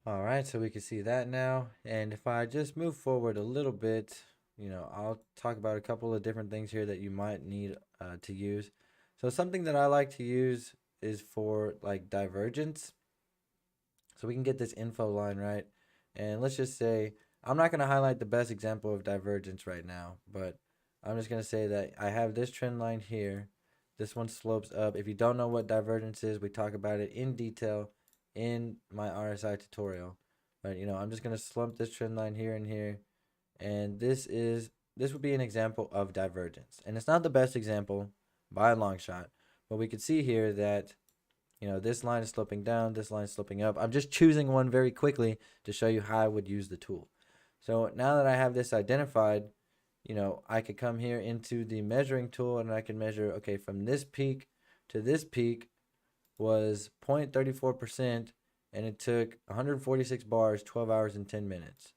All right, so we can see that now. And if I just move forward a little bit, I'll talk about a couple of different things here that you might need to use. So something that I like to use is for like divergence. So we can get this info line right. And let's just say, I'm not going to highlight the best example of divergence right now, but I'm just going to say that I have this trend line here. This one slopes up. If you don't know what divergence is, we talk about it in detail in my RSI tutorial. But I'm just going to slump this trend line here and here. And this would be an example of divergence. And it's not the best example by a long shot, but we could see here that this line is sloping down, this line is sloping up. I'm just choosing one very quickly to show you how I would use the tool. So now that I have this identified, I could come here into the measuring tool and I can measure, okay, from this peak to this peak was 0.34%, and it took 146 bars, 12 hours and 10 minutes.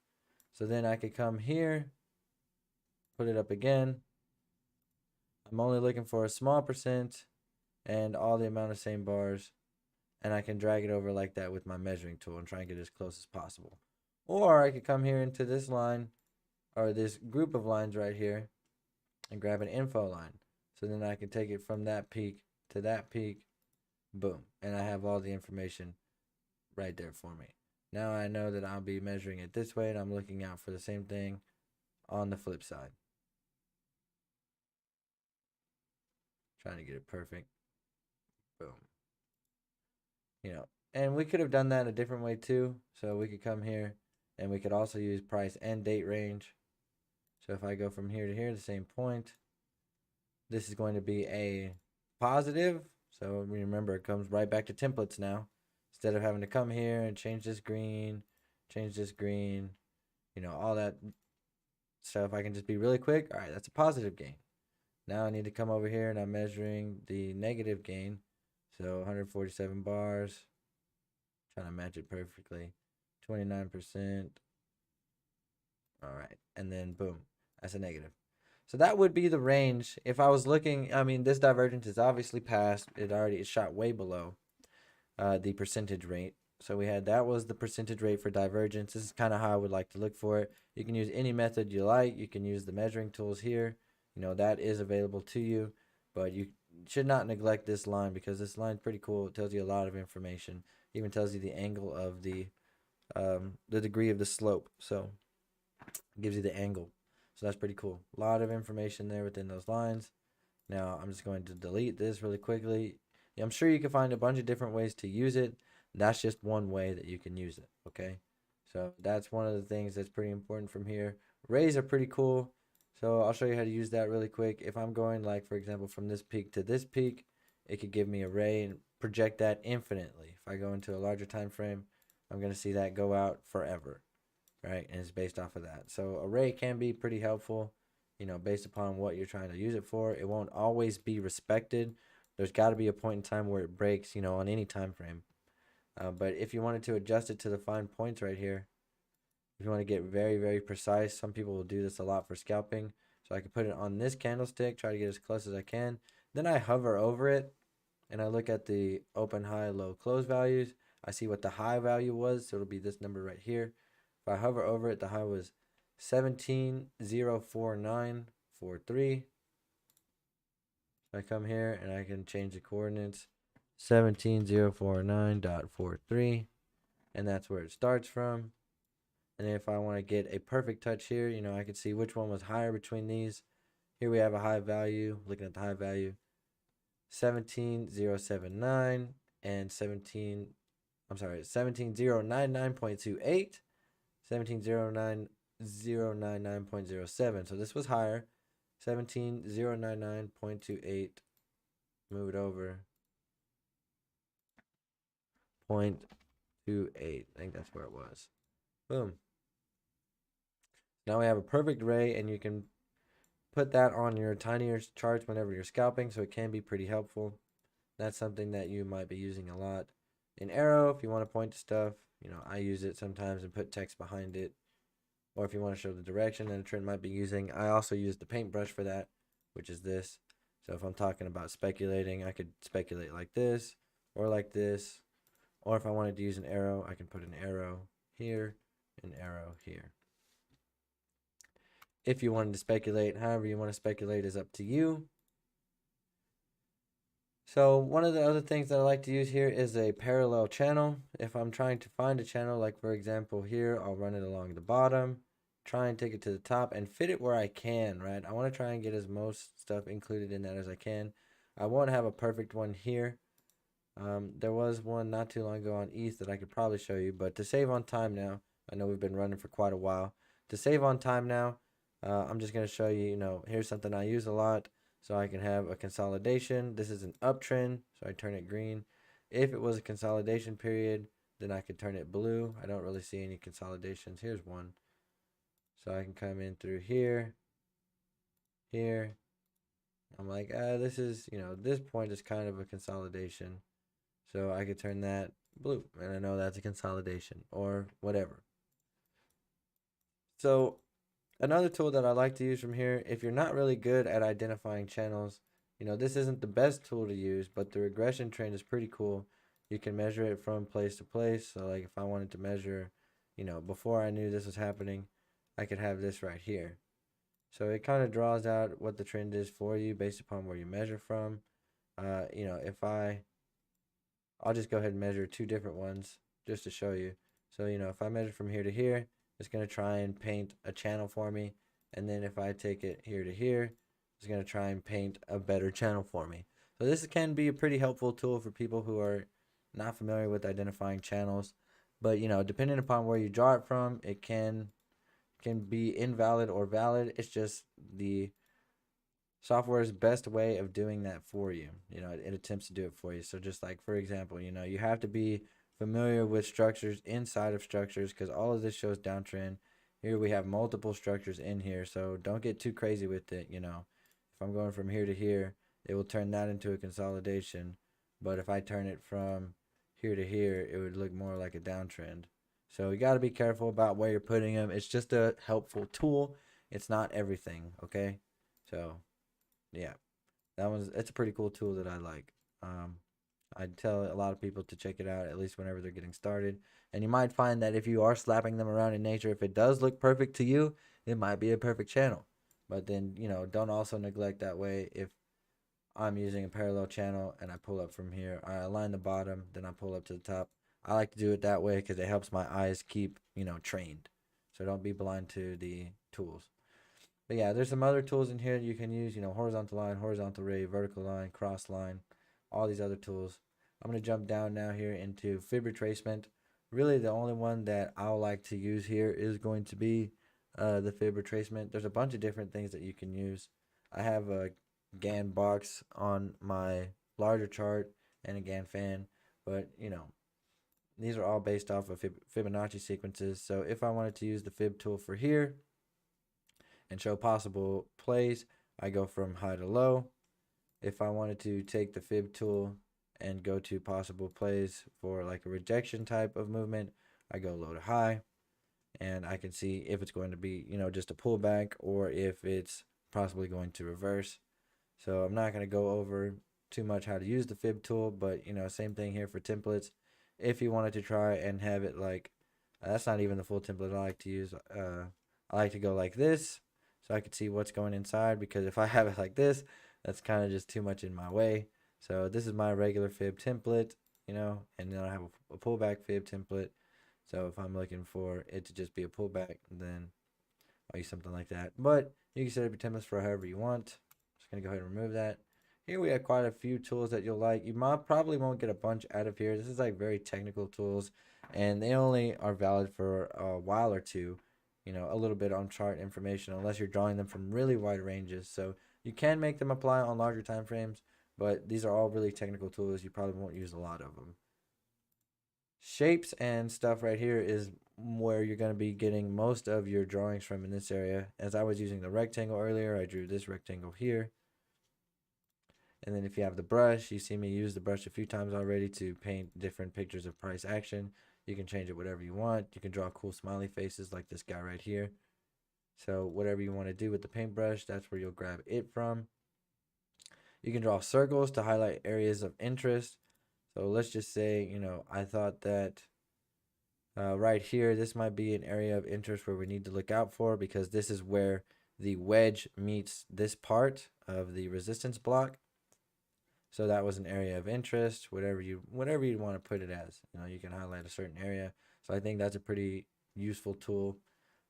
So then I could come here, put it up again. I'm only looking for a small percent and all the amount of same bars, and I can drag it over like that with my measuring tool and try and get as close as possible. Or I could come here into this line, or this group of lines right here, and grab an info line. So then I can take it from that peak to that peak, boom, and I have all the information right there for me. Now I know that I'll be measuring it this way, and I'm looking out for the same thing on the flip side. Trying to get it perfect. Boom. And we could have done that a different way too. So we could come here and we could also use price and date range. So if I go from here to here, the same point, this is going to be a positive. So remember, it comes right back to templates now. Instead of having to come here and change this green, all that stuff, I can just be really quick. All right, that's a positive gain. Now I need to come over here and I'm measuring the negative gain. So 147 bars. Trying to match it perfectly. 29%. All right. And then boom. That's a negative. So that would be the range. If I was looking, this divergence is obviously past. It shot way below the percentage rate. So that was the percentage rate for divergence. This is kind of how I would like to look for it. You can use any method you like. You can use the measuring tools here. That is available to you. But you should not neglect this line because this line is pretty cool. It tells you a lot of information. It even tells you the angle of the degree of the slope. So it gives you the angle. So that's pretty cool. A lot of information there within those lines. Now I'm just going to delete this really quickly. I'm sure you can find a bunch of different ways to use it. That's just one way that you can use it. Okay. So that's one of the things that's pretty important from here. Rays are pretty cool. So I'll show you how to use that really quick. If I'm going, like, for example, from this peak to this peak, it could give me a ray and project that infinitely. If I go into a larger time frame, I'm going to see that go out forever, right? And it's based off of that. So a ray can be pretty helpful, based upon what you're trying to use it for. It won't always be respected. There's got to be a point in time where it breaks, on any time frame. But if you wanted to adjust it to the fine points right here, if you want to get very, very precise, some people will do this a lot for scalping. So I can put it on this candlestick, try to get as close as I can. Then I hover over it, and I look at the open, high, low, close values. I see what the high value was, so it'll be this number right here. If I hover over it, the high was 17,049.43. I come here, and I can change the coordinates. 17,049.43, and that's where it starts from. And if I want to get a perfect touch here, I can see which one was higher between these. Here we have a high value, looking at the high value, 17,079 and 17,099.28, 17,099.07. So this was higher, 17,099.28, move it over, 0.28. I think that's where it was. Boom. Now we have a perfect ray, and you can put that on your tinier charts whenever you're scalping, so it can be pretty helpful. That's something that you might be using a lot. An arrow, if you want to point to stuff, I use it sometimes and put text behind it. Or if you want to show the direction that a trend might be using, I also use the paintbrush for that, which is this. So if I'm talking about speculating, I could speculate like this or like this. Or if I wanted to use an arrow, I can put an arrow here, an arrow here. If you wanted to speculate, however you want to speculate is up to you. So one of the other things that I like to use here is a parallel channel. If I'm trying to find a channel, like for example here, I'll run it along the bottom, try and take it to the top and fit it where I can, right? I want to try and get as most stuff included in that as I can. I won't have a perfect one here. There was one not too long ago on ETH that I could probably show you, but to save on time now, I know we've been running for quite a while. To save on time now, I'm just going to show you, here's something I use a lot. So I can have a consolidation. This is an uptrend, so I turn it green. If it was a consolidation period, then I could turn it blue. I don't really see any consolidations. Here's one. So I can come in through here, here. I'm like, this is, this point is kind of a consolidation. So I could turn that blue, and I know that's a consolidation or whatever. So another tool that I like to use from here, if you're not really good at identifying channels, this isn't the best tool to use, but the regression trend is pretty cool. You can measure it from place to place. So like if I wanted to measure, before I knew this was happening, I could have this right here. So it kind of draws out what the trend is for you based upon where you measure from. If I'll just go ahead and measure two different ones just to show you. So, if I measure from here to here, it's going to try and paint a channel for me. And then if I take it here to here, it's going to try and paint a better channel for me. So this can be a pretty helpful tool for people who are not familiar with identifying channels. But, depending upon where you draw it from, it can be invalid or valid. It's just the software's best way of doing that for you. It attempts to do it for you. So just like, for example, you have to be familiar with structures inside of structures because all of this shows downtrend. Here we have multiple structures in here, so don't get too crazy with it. If I'm going from here to here, it will turn that into a consolidation. But if I turn it from here to here, it would look more like a downtrend. So you got to be careful about where you're putting them. It's just a helpful tool. It's not everything, okay? So yeah, it's a pretty cool tool that I like. I'd tell a lot of people to check it out at least whenever they're getting started. And you might find that if you are slapping them around in nature, if it does look perfect to you, it might be a perfect channel. But then, don't also neglect that way. If I'm using a parallel channel and I pull up from here, I align the bottom, then I pull up to the top. I like to do it that way because it helps my eyes keep, trained. So don't be blind to the tools. But yeah, there's some other tools in here you can use, horizontal line, horizontal ray, vertical line, cross line, all these other tools. I'm going to jump down now here into fib retracement. Really, the only one that I'll like to use here is going to be the fib retracement. There's a bunch of different things that you can use. I have a Gann box on my larger chart and a Gann fan, but these are all based off of Fibonacci sequences. So if I wanted to use the fib tool for here and show possible plays, I go from high to low. If I wanted to take the fib tool and go to possible plays for like a rejection type of movement, I go low to high, and I can see if it's going to be, just a pullback or if it's possibly going to reverse. So I'm not going to go over too much how to use the fib tool, but same thing here for templates. If you wanted to try and have it like, that's not even the full template I like to use. I like to go like this so I can see what's going inside, because if I have it like this, that's kind of just too much in my way. So this is my regular fib template, and then I have a pullback fib template. So if I'm looking for it to just be a pullback, then I'll use something like that. But you can set up your templates for however you want. Just going to go ahead and remove that. Here we have quite a few tools that you'll like. You probably won't get a bunch out of here. This is like very technical tools, and they only are valid for a while or two, a little bit on chart information, unless you're drawing them from really wide ranges. So you can make them apply on larger time frames, but these are all really technical tools. You probably won't use a lot of them. Shapes and stuff right here is where you're going to be getting most of your drawings from in this area. As I was using the rectangle earlier, I drew this rectangle here. And then if you have the brush, you see me use the brush a few times already to paint different pictures of price action. You can change it whatever you want. You can draw cool smiley faces like this guy right here. So whatever you want to do with the paintbrush, that's where you'll grab it from. You can draw circles to highlight areas of interest. So let's just say, I thought that right here, this might be an area of interest where we need to look out for, because this is where the wedge meets this part of the resistance block. So that was an area of interest, whatever you want to put it as. You can highlight a certain area. So I think that's a pretty useful tool.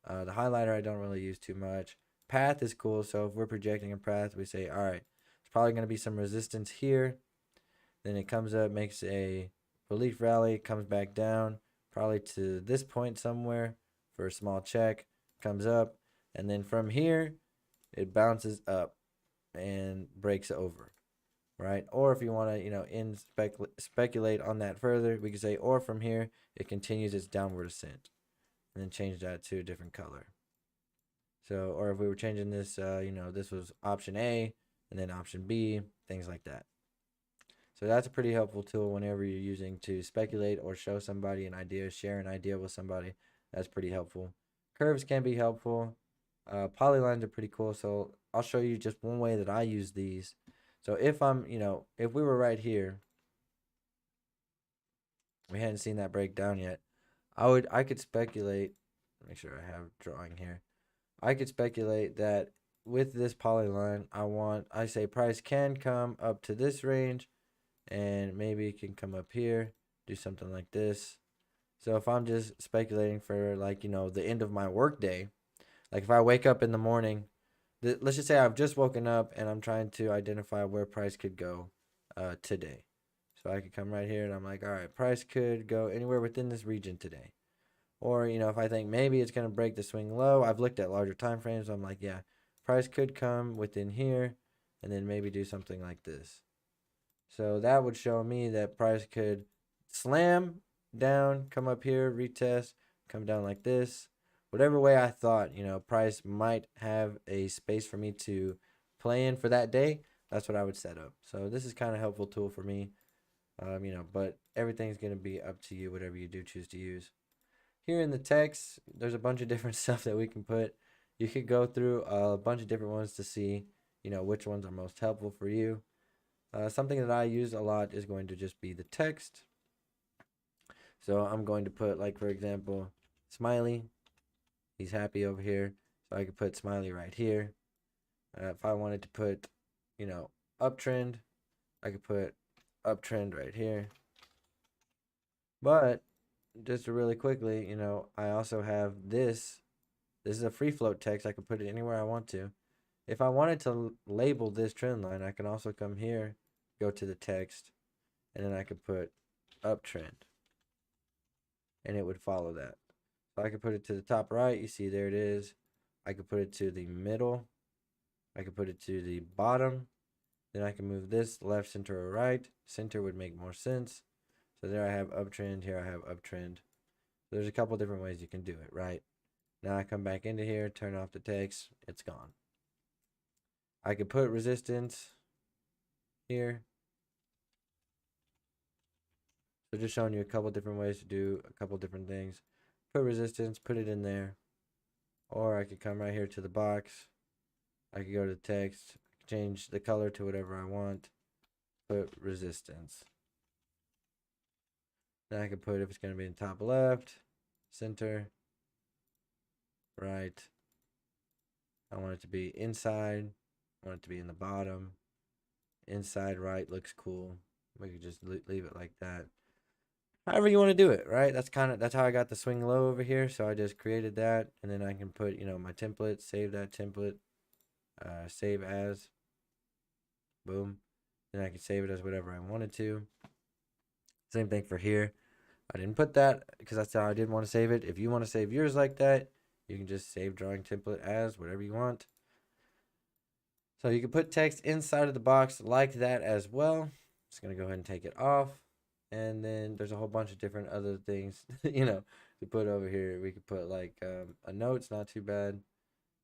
The highlighter I don't really use too much. Path is cool. So if we're projecting a path, we say, all right, it's probably going to be some resistance here. Then it comes up, makes a relief rally, comes back down, probably to this point somewhere for a small check, comes up, and then from here, it bounces up and breaks over, right? Or if you want to, speculate on that further, we could say, or from here, it continues its downward ascent, and then change that to a different color. So, or if we were changing this, this was option A, and then option B, things like that. So that's a pretty helpful tool whenever you're using to speculate or show somebody an idea, share an idea with somebody. That's pretty helpful. Curves can be helpful. Polylines are pretty cool. So I'll show you just one way that I use these. So if if we were right here, we hadn't seen that breakdown yet. I could speculate. Make sure I have drawing here. I could speculate that with this polyline, I say price can come up to this range, and maybe it can come up here, do something like this. So if I'm just speculating for the end of my work day, like if I wake up in the morning, let's just say I've just woken up and I'm trying to identify where price could go today. So I could come right here and I'm like, all right, price could go anywhere within this region today. Or, if I think maybe it's going to break the swing low, I've looked at larger time frames. So I'm like, yeah, price could come within here and then maybe do something like this. So that would show me that price could slam down, come up here, retest, come down like this. Whatever way I thought, price might have a space for me to play in for that day, that's what I would set up. So this is kind of a helpful tool for me, but everything's going to be up to you, whatever you do choose to use. Here in the text, there's a bunch of different stuff that we can put. You could go through a bunch of different ones to see, which ones are most helpful for you. Something that I use a lot is going to just be the text. So I'm going to put, like, for example, smiley. He's happy over here. So I could put smiley right here. If I wanted to put, uptrend, I could put uptrend right here. But just to really quickly, I also have this. This is a free float text. I can put it anywhere I want to. If I wanted to label this trend line, I can also come here, go to the text, and then I could put uptrend, and it would follow that. So I could put it to the top right. You see there it is. I could put it to the middle. I could put it to the bottom. Then I can move this left, center, or right. Center would make more sense. So there I have uptrend. Here I have uptrend. There's a couple different ways you can do it, right? Now I come back into here, turn off the text. It's gone. I could put resistance here. So just showing you a couple different ways to do a couple different things. Put resistance, put it in there. Or I could come right here to the box. I could go to the text, change the color to whatever I want. Put resistance. Then I could put if it's going to be in top left, center, right. I want it to be inside. I want it to be in the bottom. Inside right looks cool. We could just leave it like that. However you want to do it, right? That's how I got the swing low over here. So I just created that, and then I can put, my template, save that template, save as, boom. Then I can save it as whatever I wanted to. Same thing for here. I didn't put that because that's how I didn't want to save it. If you want to save yours like that, you can just save drawing template as whatever you want. So you can put text inside of the box like that as well. Just going to go ahead and take it off. And then there's a whole bunch of different other things, to put over here. We could put like a note's not too bad.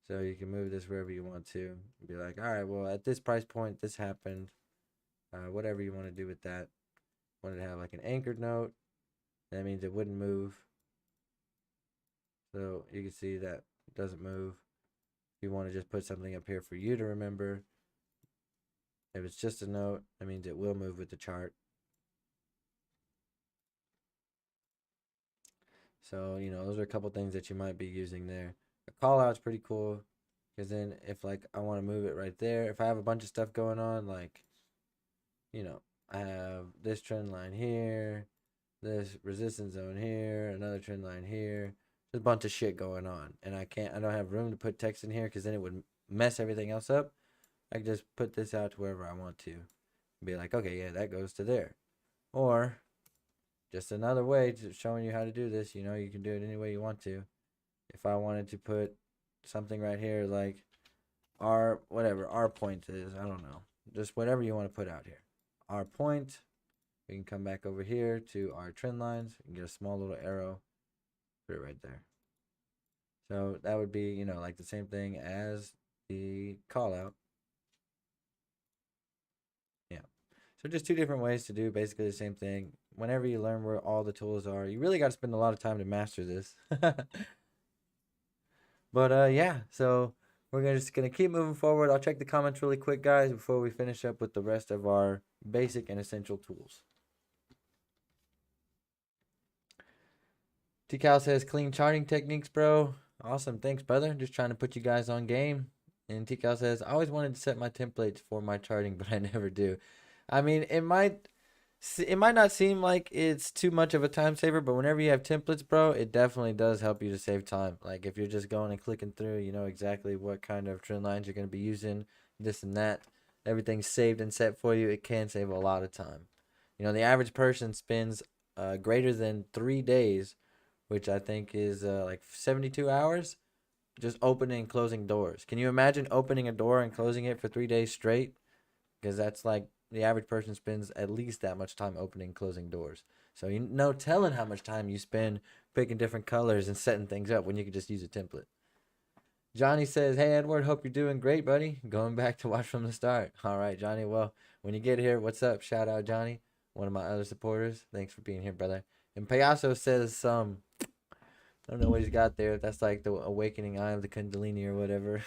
So you can move this wherever you want to. Be like, all right, well, at this price point, this happened. whatever you want to do with that. Want it to have like an anchored note. That means it wouldn't move. So you can see that it doesn't move. If you want to just put something up here for you to remember, if it's just a note, that means it will move with the chart. So, you know, those are a couple things that you might be using there. A call out's pretty cool because then if like I want to move it right there, if I have a bunch of stuff going on, like, you know, I have this trend line here, this resistance zone here, another trend line here. There's a bunch of shit going on, and I don't have room to put text in here because then it would mess everything else up. I can just put this out to wherever I want to. Be like, okay, yeah, that goes to there. Or just another way to showing you how to do this. You know, you can do it any way you want to. If I wanted to put something right here like whatever our point is, I don't know. Just whatever you want to put out here. Our point, we can come back over here to our trend lines and get a small little arrow. Put it right there. So that would be, you know, like the same thing as the call out. Yeah. So just two different ways to do basically the same thing. Whenever you learn where all the tools are, you really got to spend a lot of time to master this. But yeah, so we're just gonna keep moving forward. I'll check the comments really quick, guys, before we finish up with the rest of our basic and essential tools. T-Cal says clean charting techniques, bro. Awesome, thanks, brother. Just trying to put you guys on game. And T-Cal says, I always wanted to set my templates for my charting, but I never do. I mean, it might not seem like it's too much of a time saver, but whenever you have templates, bro, it definitely does help you to save time. Like if you're just going and clicking through, you know exactly what kind of trend lines you're going to be using, this and that. Everything's saved and set for you. It can save a lot of time. You know, the average person spends greater than 3 days, which I think is like 72 hours, just opening and closing doors. Can you imagine opening a door and closing it for 3 days straight? Because that's like the average person spends at least that much time opening and closing doors. So you know telling how much time you spend picking different colors and setting things up when you could just use a template. Johnny says, hey, Edward, hope you're doing great, buddy. Going back to watch from the start. All right, Johnny. Well, when you get here, what's up? Shout out, Johnny, one of my other supporters. Thanks for being here, brother. And Payaso says, I don't know what he's got there. That's like the awakening eye of the Kundalini or whatever.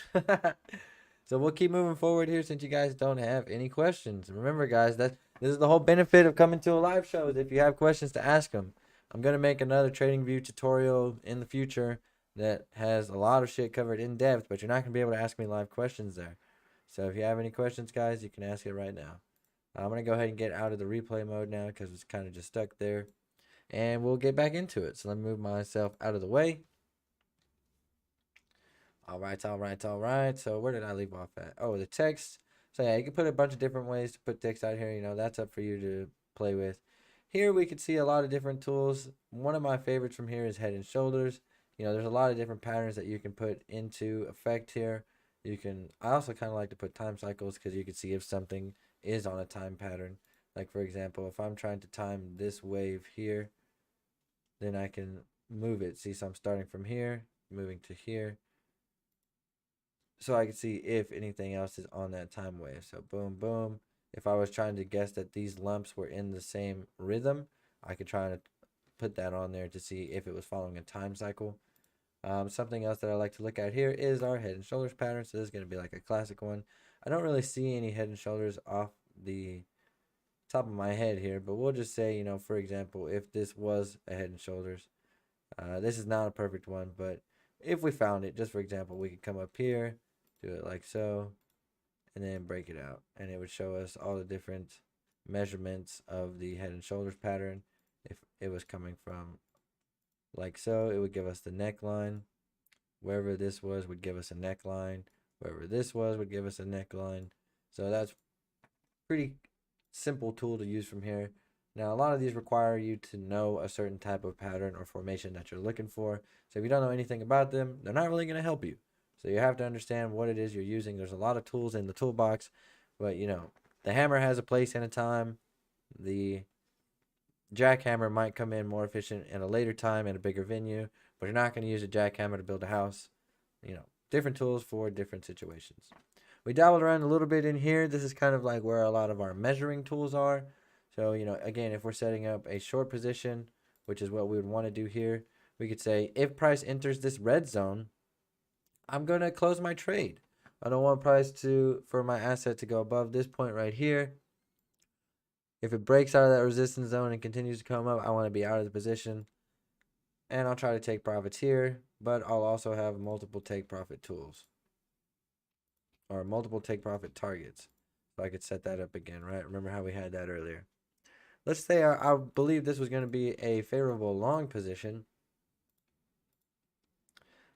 So we'll keep moving forward here since you guys don't have any questions. Remember, guys, this is the whole benefit of coming to a live show is if you have questions to ask them. I'm going to make another TradingView tutorial in the future that has a lot of shit covered in depth, but you're not going to be able to ask me live questions there. So if you have any questions, guys, you can ask it right now. I'm going to go ahead and get out of the replay mode now because it's kind of just stuck there. And we'll get back into it. So let me move myself out of the way. All right. So where did I leave off at? Oh, the text. So yeah, you can put a bunch of different ways to put text out here. You know, that's up for you to play with. Here we can see a lot of different tools. One of my favorites from here is Head and Shoulders. You know, there's a lot of different patterns that you can put into effect here. I also kind of like to put time cycles because you can see if something is on a time pattern. Like for example, if I'm trying to time this wave here, then I can move it. See, so I'm starting from here, moving to here. So I can see if anything else is on that time wave. So boom, boom. If I was trying to guess that these lumps were in the same rhythm, I could try to put that on there to see if it was following a time cycle. Something else that I like to look at here is our Head and Shoulders pattern. So this is going to be like a classic one. I don't really see any Head and Shoulders off the top of my head here, but we'll just say, you know, for example, if this was a Head and Shoulders, this is not a perfect one, but if we found it, just for example, we could come up here, do it like so, and then break it out, and it would show us all the different measurements of the Head and Shoulders pattern. If it was coming from like so, it would give us the neckline. Wherever this was would give us a neckline. Wherever this was would give us a neckline. So that's pretty simple tool to use from here. Now, a lot of these require you to know a certain type of pattern or formation that you're looking for. So if you don't know anything about them, they're not really going to help you. So you have to understand what it is you're using. There's a lot of tools in the toolbox, but you know, the hammer has a place and a time. The jackhammer might come in more efficient at a later time in a bigger venue, but you're not going to use a jackhammer to build a house. You know, different tools for different situations. We dabbled around a little bit in here. This is kind of like where a lot of our measuring tools are. So, again, if we're setting up a short position, which is what we would want to do here, we could say if price enters this red zone, I'm going to close my trade. I don't want price for my asset to go above this point right here. If it breaks out of that resistance zone and continues to come up, I want to be out of the position. And I'll try to take profits here, but I'll also have multiple take profit tools or multiple take profit targets. So I could set that up again, right? Remember how we had that earlier. Let's say I believe this was going to be a favorable long position.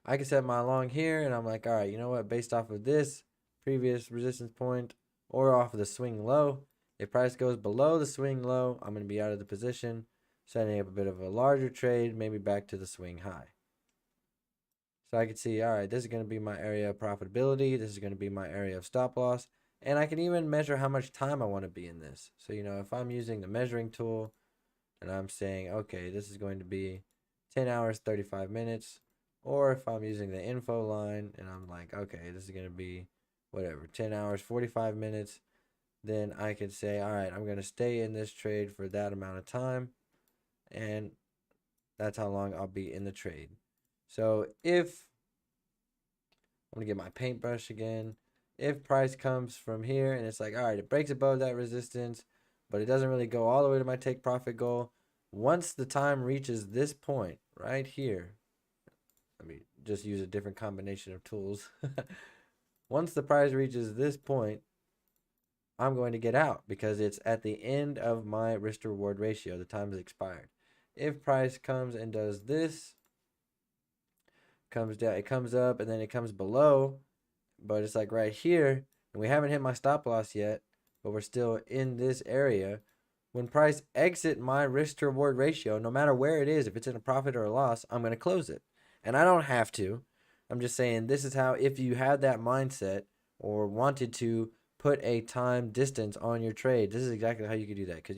I can set my long here, and I'm like, all right, you know what? Based off of this previous resistance point or off of the swing low, if price goes below the swing low, I'm going to be out of the position, setting up a bit of a larger trade, maybe back to the swing high. So I can see, all right, this is going to be my area of profitability. This is going to be my area of stop loss. And I can even measure how much time I want to be in this. So, if I'm using the measuring tool and I'm saying, okay, this is going to be 10 hours, 35 minutes. Or if I'm using the info line and I'm like, okay, this is going to be whatever, 10 hours, 45 minutes. Then I can say, all right, I'm going to stay in this trade for that amount of time. And that's how long I'll be in the trade. So if, I'm going to get my paintbrush again. If price comes from here and it's like, all right, it breaks above that resistance, but it doesn't really go all the way to my take profit goal. Once the time reaches this point right here, let me just use a different combination of tools. Once the price reaches this point, I'm going to get out because it's at the end of my risk to reward ratio. The time has expired. If price comes and does this, comes down, it comes up and then it comes below, but it's like right here, and we haven't hit my stop loss yet, but we're still in this area. When price exit my risk to reward ratio, no matter where it is, if it's in a profit or a loss, I'm going to close it. And I don't have to. I'm just saying this is how, if you had that mindset or wanted to put a time distance on your trade, this is exactly how you could do that. Because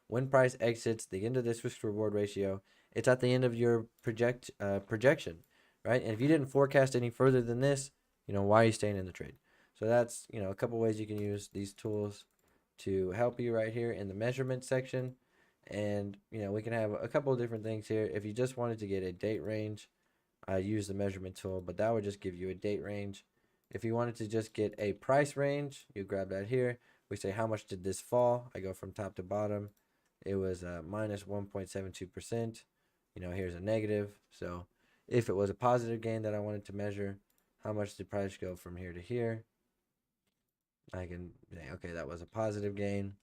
when price exits the end of this risk to reward ratio, it's at the end of your projection, right? And if you didn't forecast any further than this, why are you staying in the trade? So that's, a couple ways you can use these tools to help you right here in the measurement section. And, we can have a couple of different things here. If you just wanted to get a date range, I use the measurement tool, but that would just give you a date range. If you wanted to just get a price range, you grab that here. We say, how much did this fall? I go from top to bottom. It was minus 1.72%. Here's a negative. So if it was a positive gain that I wanted to measure, how much did price go from here to here? I can say, okay, that was a positive gain.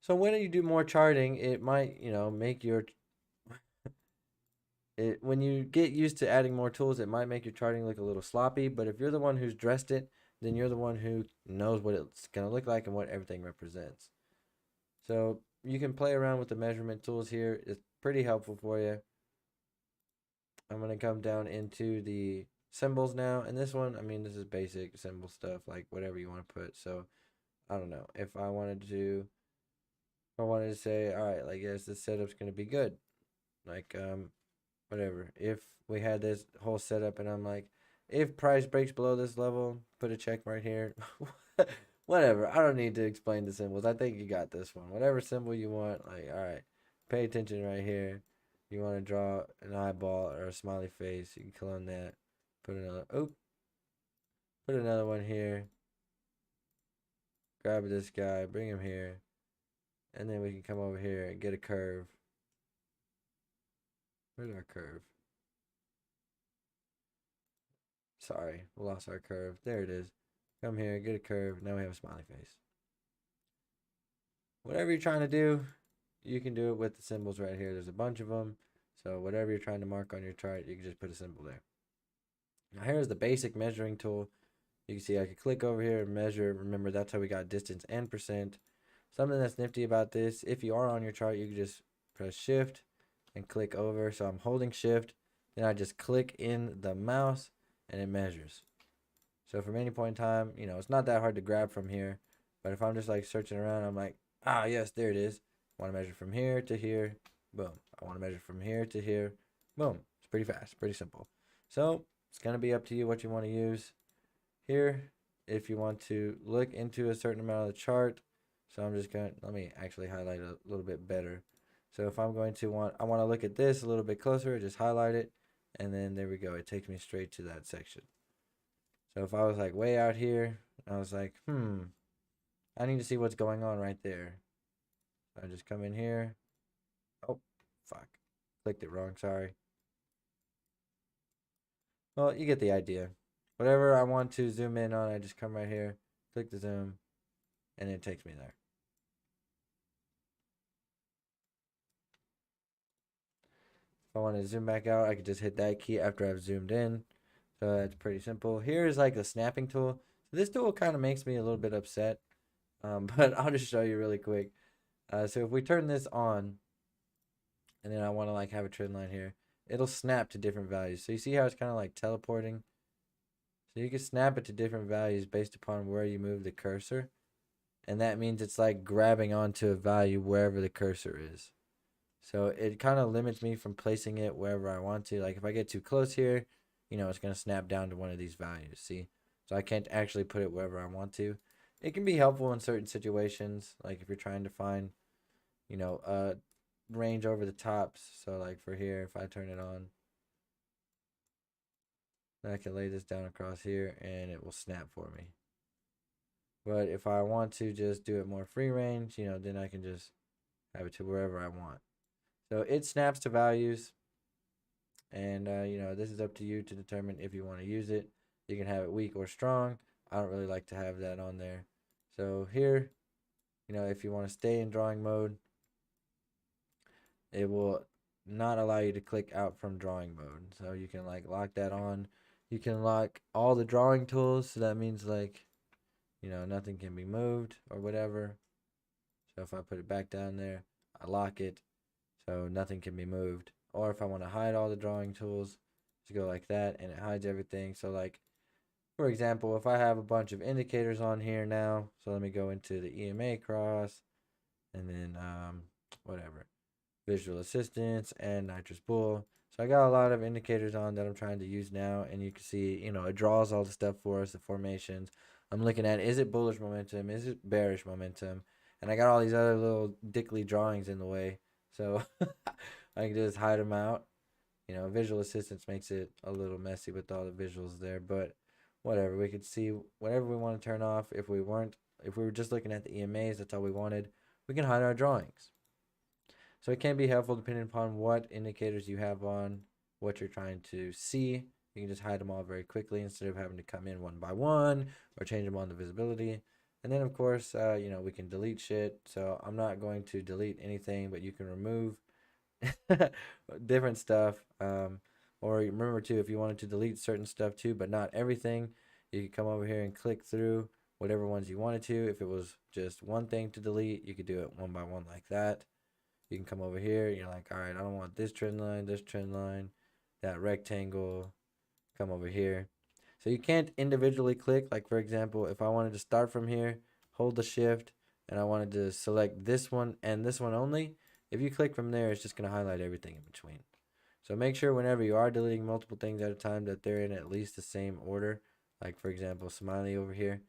So when you do more charting, it might, make your when you get used to adding more tools, it might make your charting look a little sloppy. But if you're the one who's dressed it, then you're the one who knows what it's going to look like and what everything represents. So you can play around with the measurement tools here. It's pretty helpful for you. I'm going to come down into the symbols now. And this one, this is basic symbol stuff, like whatever you want to put. So I don't know. If I wanted to say, all right, like, yes, this setup's going to be good. Like, whatever. If we had this whole setup and I'm like, if price breaks below this level, put a check right here. Whatever. I don't need to explain the symbols. I think you got this one. Whatever symbol you want, like, all right, pay attention right here. You want to draw an eyeball or a smiley face, you can clone that. Put another one here. Grab this guy, bring him here. And then we can come over here and get a curve. Where's our curve? Sorry, we lost our curve. There it is. Come here, get a curve. Now we have a smiley face. Whatever you're trying to do, you can do it with the symbols right here. There's a bunch of them. So whatever you're trying to mark on your chart, you can just put a symbol there. Now here's the basic measuring tool. You can see I could click over here and measure. Remember, that's how we got distance and percent. Something that's nifty about this, if you are on your chart, you can just press shift and click over. So I'm holding shift, then I just click in the mouse and it measures. So from any point in time, it's not that hard to grab from here. But if I'm just like searching around, I'm like, yes, there it is. I want to measure from here to here. Boom. I want to measure from here to here. Boom. It's pretty fast, pretty simple. So it's going to be up to you what you want to use here. If you want to look into a certain amount of the chart, so I'm just going to, let me actually highlight it a little bit better. So if I'm going to I want to look at this a little bit closer, just highlight it, and then there we go. It takes me straight to that section. So if I was like way out here, I was like, I need to see what's going on right there. I just come in here. Oh, fuck. Clicked it wrong, sorry. Well, you get the idea. Whatever I want to zoom in on, I just come right here, click the zoom, and it takes me there. If I want to zoom back out, I could just hit that key after I've zoomed in. So that's pretty simple. Here's like the snapping tool. So this tool kind of makes me a little bit upset, but I'll just show you really quick. So if we turn this on, and then I want to like have a trend line here, it'll snap to different values. So you see how it's kind of like teleporting? So you can snap it to different values based upon where you move the cursor. And that means it's like grabbing onto a value wherever the cursor is. So it kind of limits me from placing it wherever I want to. Like if I get too close here, it's going to snap down to one of these values. See? So I can't actually put it wherever I want to. It can be helpful in certain situations. Like if you're trying to find, a range over the tops. So like for here, if I turn it on, I can lay this down across here and it will snap for me. But if I want to just do it more free range, then I can just have it to wherever I want. So it snaps to values. And, this is up to you to determine if you want to use it. You can have it weak or strong. I don't really like to have that on there. So here, if you want to stay in drawing mode, it will not allow you to click out from drawing mode. So you can like lock that on. You can lock all the drawing tools. So that means like, nothing can be moved or whatever. So if I put it back down there, I lock it so nothing can be moved. Or if I want to hide all the drawing tools, just go like that and it hides everything. So like, for example, if I have a bunch of indicators on here now, so let me go into the EMA cross and then whatever, visual assistance and nitrous bull. So I got a lot of indicators on that I'm trying to use now, and you can see, it draws all the stuff for us, the formations. I'm looking at, is it bullish momentum? Is it bearish momentum? And I got all these other little dickly drawings in the way. So I can just hide them out. Visual assistance makes it a little messy with all the visuals there, but whatever. We could see whatever we want to turn off. If we were just looking at the EMAs, that's all we wanted, we can hide our drawings. So it can be helpful depending upon what indicators you have on, what you're trying to see. You can just hide them all very quickly instead of having to come in one by one or change them on the visibility. And then, of course, we can delete shit. So I'm not going to delete anything, but you can remove different stuff. Or remember, too, if you wanted to delete certain stuff, too, but not everything, you could come over here and click through whatever ones you wanted to. If it was just one thing to delete, you could do it one by one like that. You can come over here. You're like, all right, I don't want this trend line, that rectangle. Come over here. So you can't individually click. Like, for example, if I wanted to start from here, hold the shift, and I wanted to select this one and this one only, if you click from there, it's just going to highlight everything in between. So make sure whenever you are deleting multiple things at a time that they're in at least the same order. Like, for example, Smiley over here.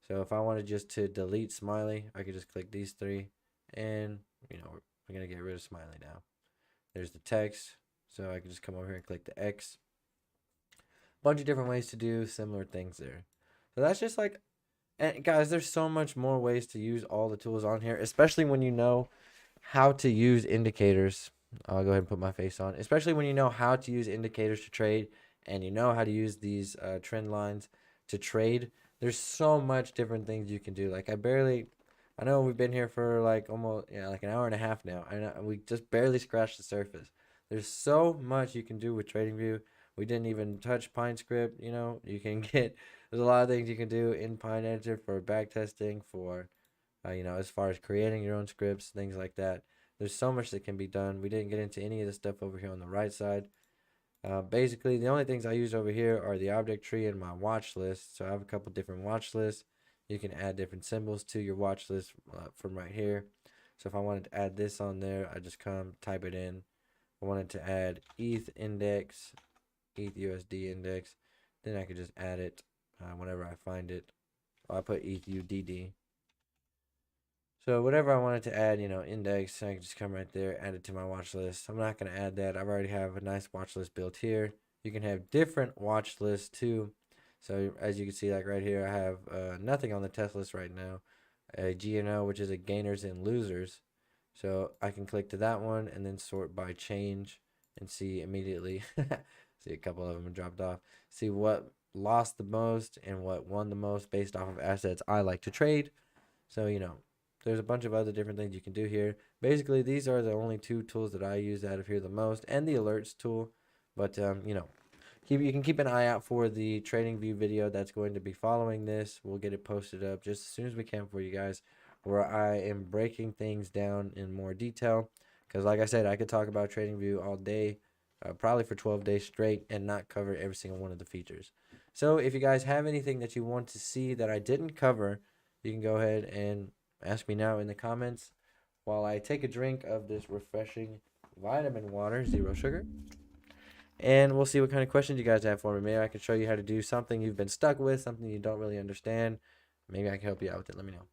So if I wanted just to delete Smiley, I could just click these three, and, we're going to get rid of Smiley now. There's the text. So I can just come over here and click the X. Bunch of different ways to do similar things there. So that's just like, and guys, there's so much more ways to use all the tools on here, especially when you know how to use indicators. I'll go ahead and put my face on. Especially when you know how to use indicators to trade and you know how to use these trend lines to trade. There's so much different things you can do. Like I know we've been here for like almost like an hour and a half now, and we just barely scratched the surface. There's so much you can do with TradingView. We didn't even touch Pine Script. You can get, there's a lot of things you can do in Pine Editor for backtesting, for as far as creating your own scripts, things like that. There's so much that can be done. We didn't get into any of the stuff over here on the right side. Basically, the only things I use over here are the object tree and my watch list. So I have a couple different watch lists. You can add different symbols to your watch list from right here. So if I wanted to add this on there, I just come type it in. I wanted to add ETH index, ETH USD index. Then I could just add it whenever I find it. I put ETHUDD. So whatever I wanted to add, index, I can just come right there, add it to my watch list. I'm not going to add that. I've already have a nice watch list built here. You can have different watch lists too. So as you can see, like right here, I have nothing on the test list right now. A GNO, which is a gainers and losers. So I can click to that one and then sort by change and see immediately. See a couple of them dropped off. See what lost the most and what won the most based off of assets I like to trade. So, there's a bunch of other different things you can do here. Basically, these are the only two tools that I use out of here the most, and the alerts tool. But, you can keep an eye out for the TradingView video that's going to be following this. We'll get it posted up just as soon as we can for you guys, where I am breaking things down in more detail. Because like I said, I could talk about TradingView all day, probably for 12 days straight, and not cover every single one of the features. So if you guys have anything that you want to see that I didn't cover, you can go ahead and ask me now in the comments while I take a drink of this refreshing vitamin water, 0 sugar. And we'll see what kind of questions you guys have for me. Maybe I can show you how to do something you've been stuck with, something you don't really understand. Maybe I can help you out with it. Let me know.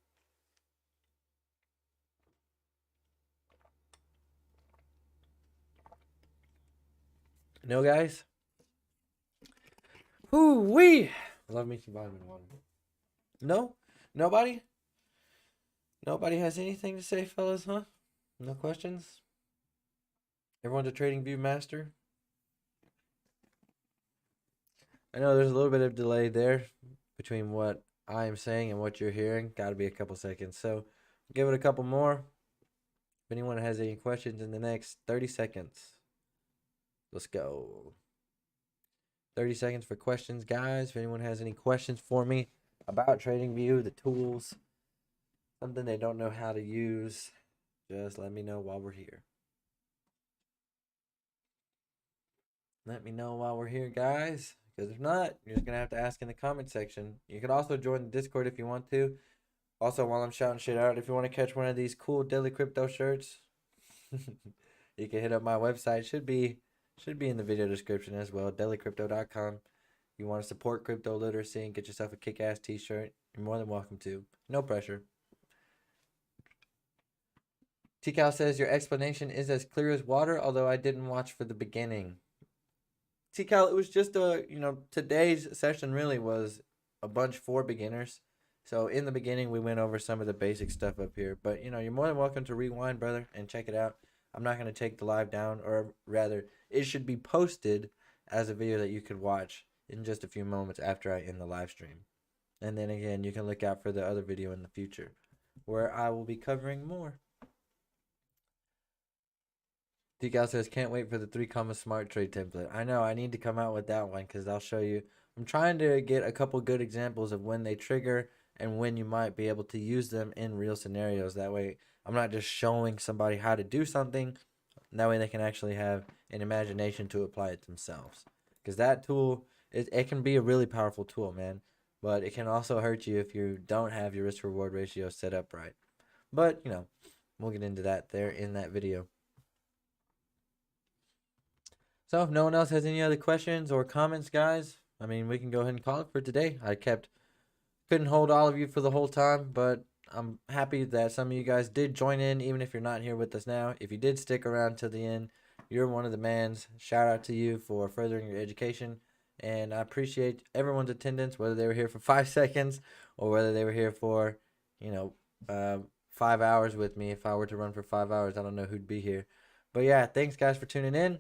No, guys? Whoo-wee! Love me some vitamin water. No? Nobody? Nobody has anything to say, fellas, huh? No questions? Everyone's a TradingView master? I know there's a little bit of delay there between what I am saying and what you're hearing. Got to be a couple seconds. So give it a couple more. If anyone has any questions in the next 30 seconds, let's go. 30 seconds for questions, guys. If anyone has any questions for me about TradingView, the tools, something they don't know how to use, just let me know while we're here. Let me know while we're here, guys. Because if not, you're just going to have to ask in the comment section. You can also join the Discord if you want to. Also, while I'm shouting shit out, if you want to catch one of these cool DeadlyCrypto shirts, you can hit up my website. Should be in the video description as well, DeadlyCrypto.com. You want to support crypto literacy and get yourself a kick-ass t-shirt, you're more than welcome to. No pressure. T-Cal says, your explanation is as clear as water, although I didn't watch for the beginning. T-Cal, it was just today's session really was a bunch for beginners. So in the beginning, we went over some of the basic stuff up here. But, you're more than welcome to rewind, brother, and check it out. I'm not going to take the live down, or rather, it should be posted as a video that you could watch in just a few moments after I end the live stream. And then again, you can look out for the other video in the future, where I will be covering more. T-Cal says, can't wait for the 3 smart trade template. I know, I need to come out with that one because I'll show you. I'm trying to get a couple good examples of when they trigger and when you might be able to use them in real scenarios. That way, I'm not just showing somebody how to do something. That way they can actually have an imagination to apply it themselves. Because that tool, it can be a really powerful tool, man. But it can also hurt you if you don't have your risk-reward ratio set up right. But, we'll get into that there in that video. So if no one else has any other questions or comments, guys, we can go ahead and call it for today. Couldn't hold all of you for the whole time, but I'm happy that some of you guys did join in, even if you're not here with us now. If you did stick around till the end, you're one of the mans. Shout out to you for furthering your education. And I appreciate everyone's attendance, whether they were here for 5 seconds or whether they were here for, 5 hours with me. If I were to run for 5 hours, I don't know who'd be here. But yeah, thanks guys for tuning in.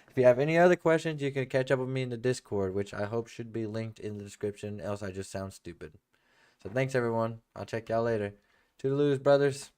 If you have any other questions, you can catch up with me in the Discord, which I hope should be linked in the description, else I just sound stupid. So thanks, everyone. I'll check y'all later. Toodaloos, brothers.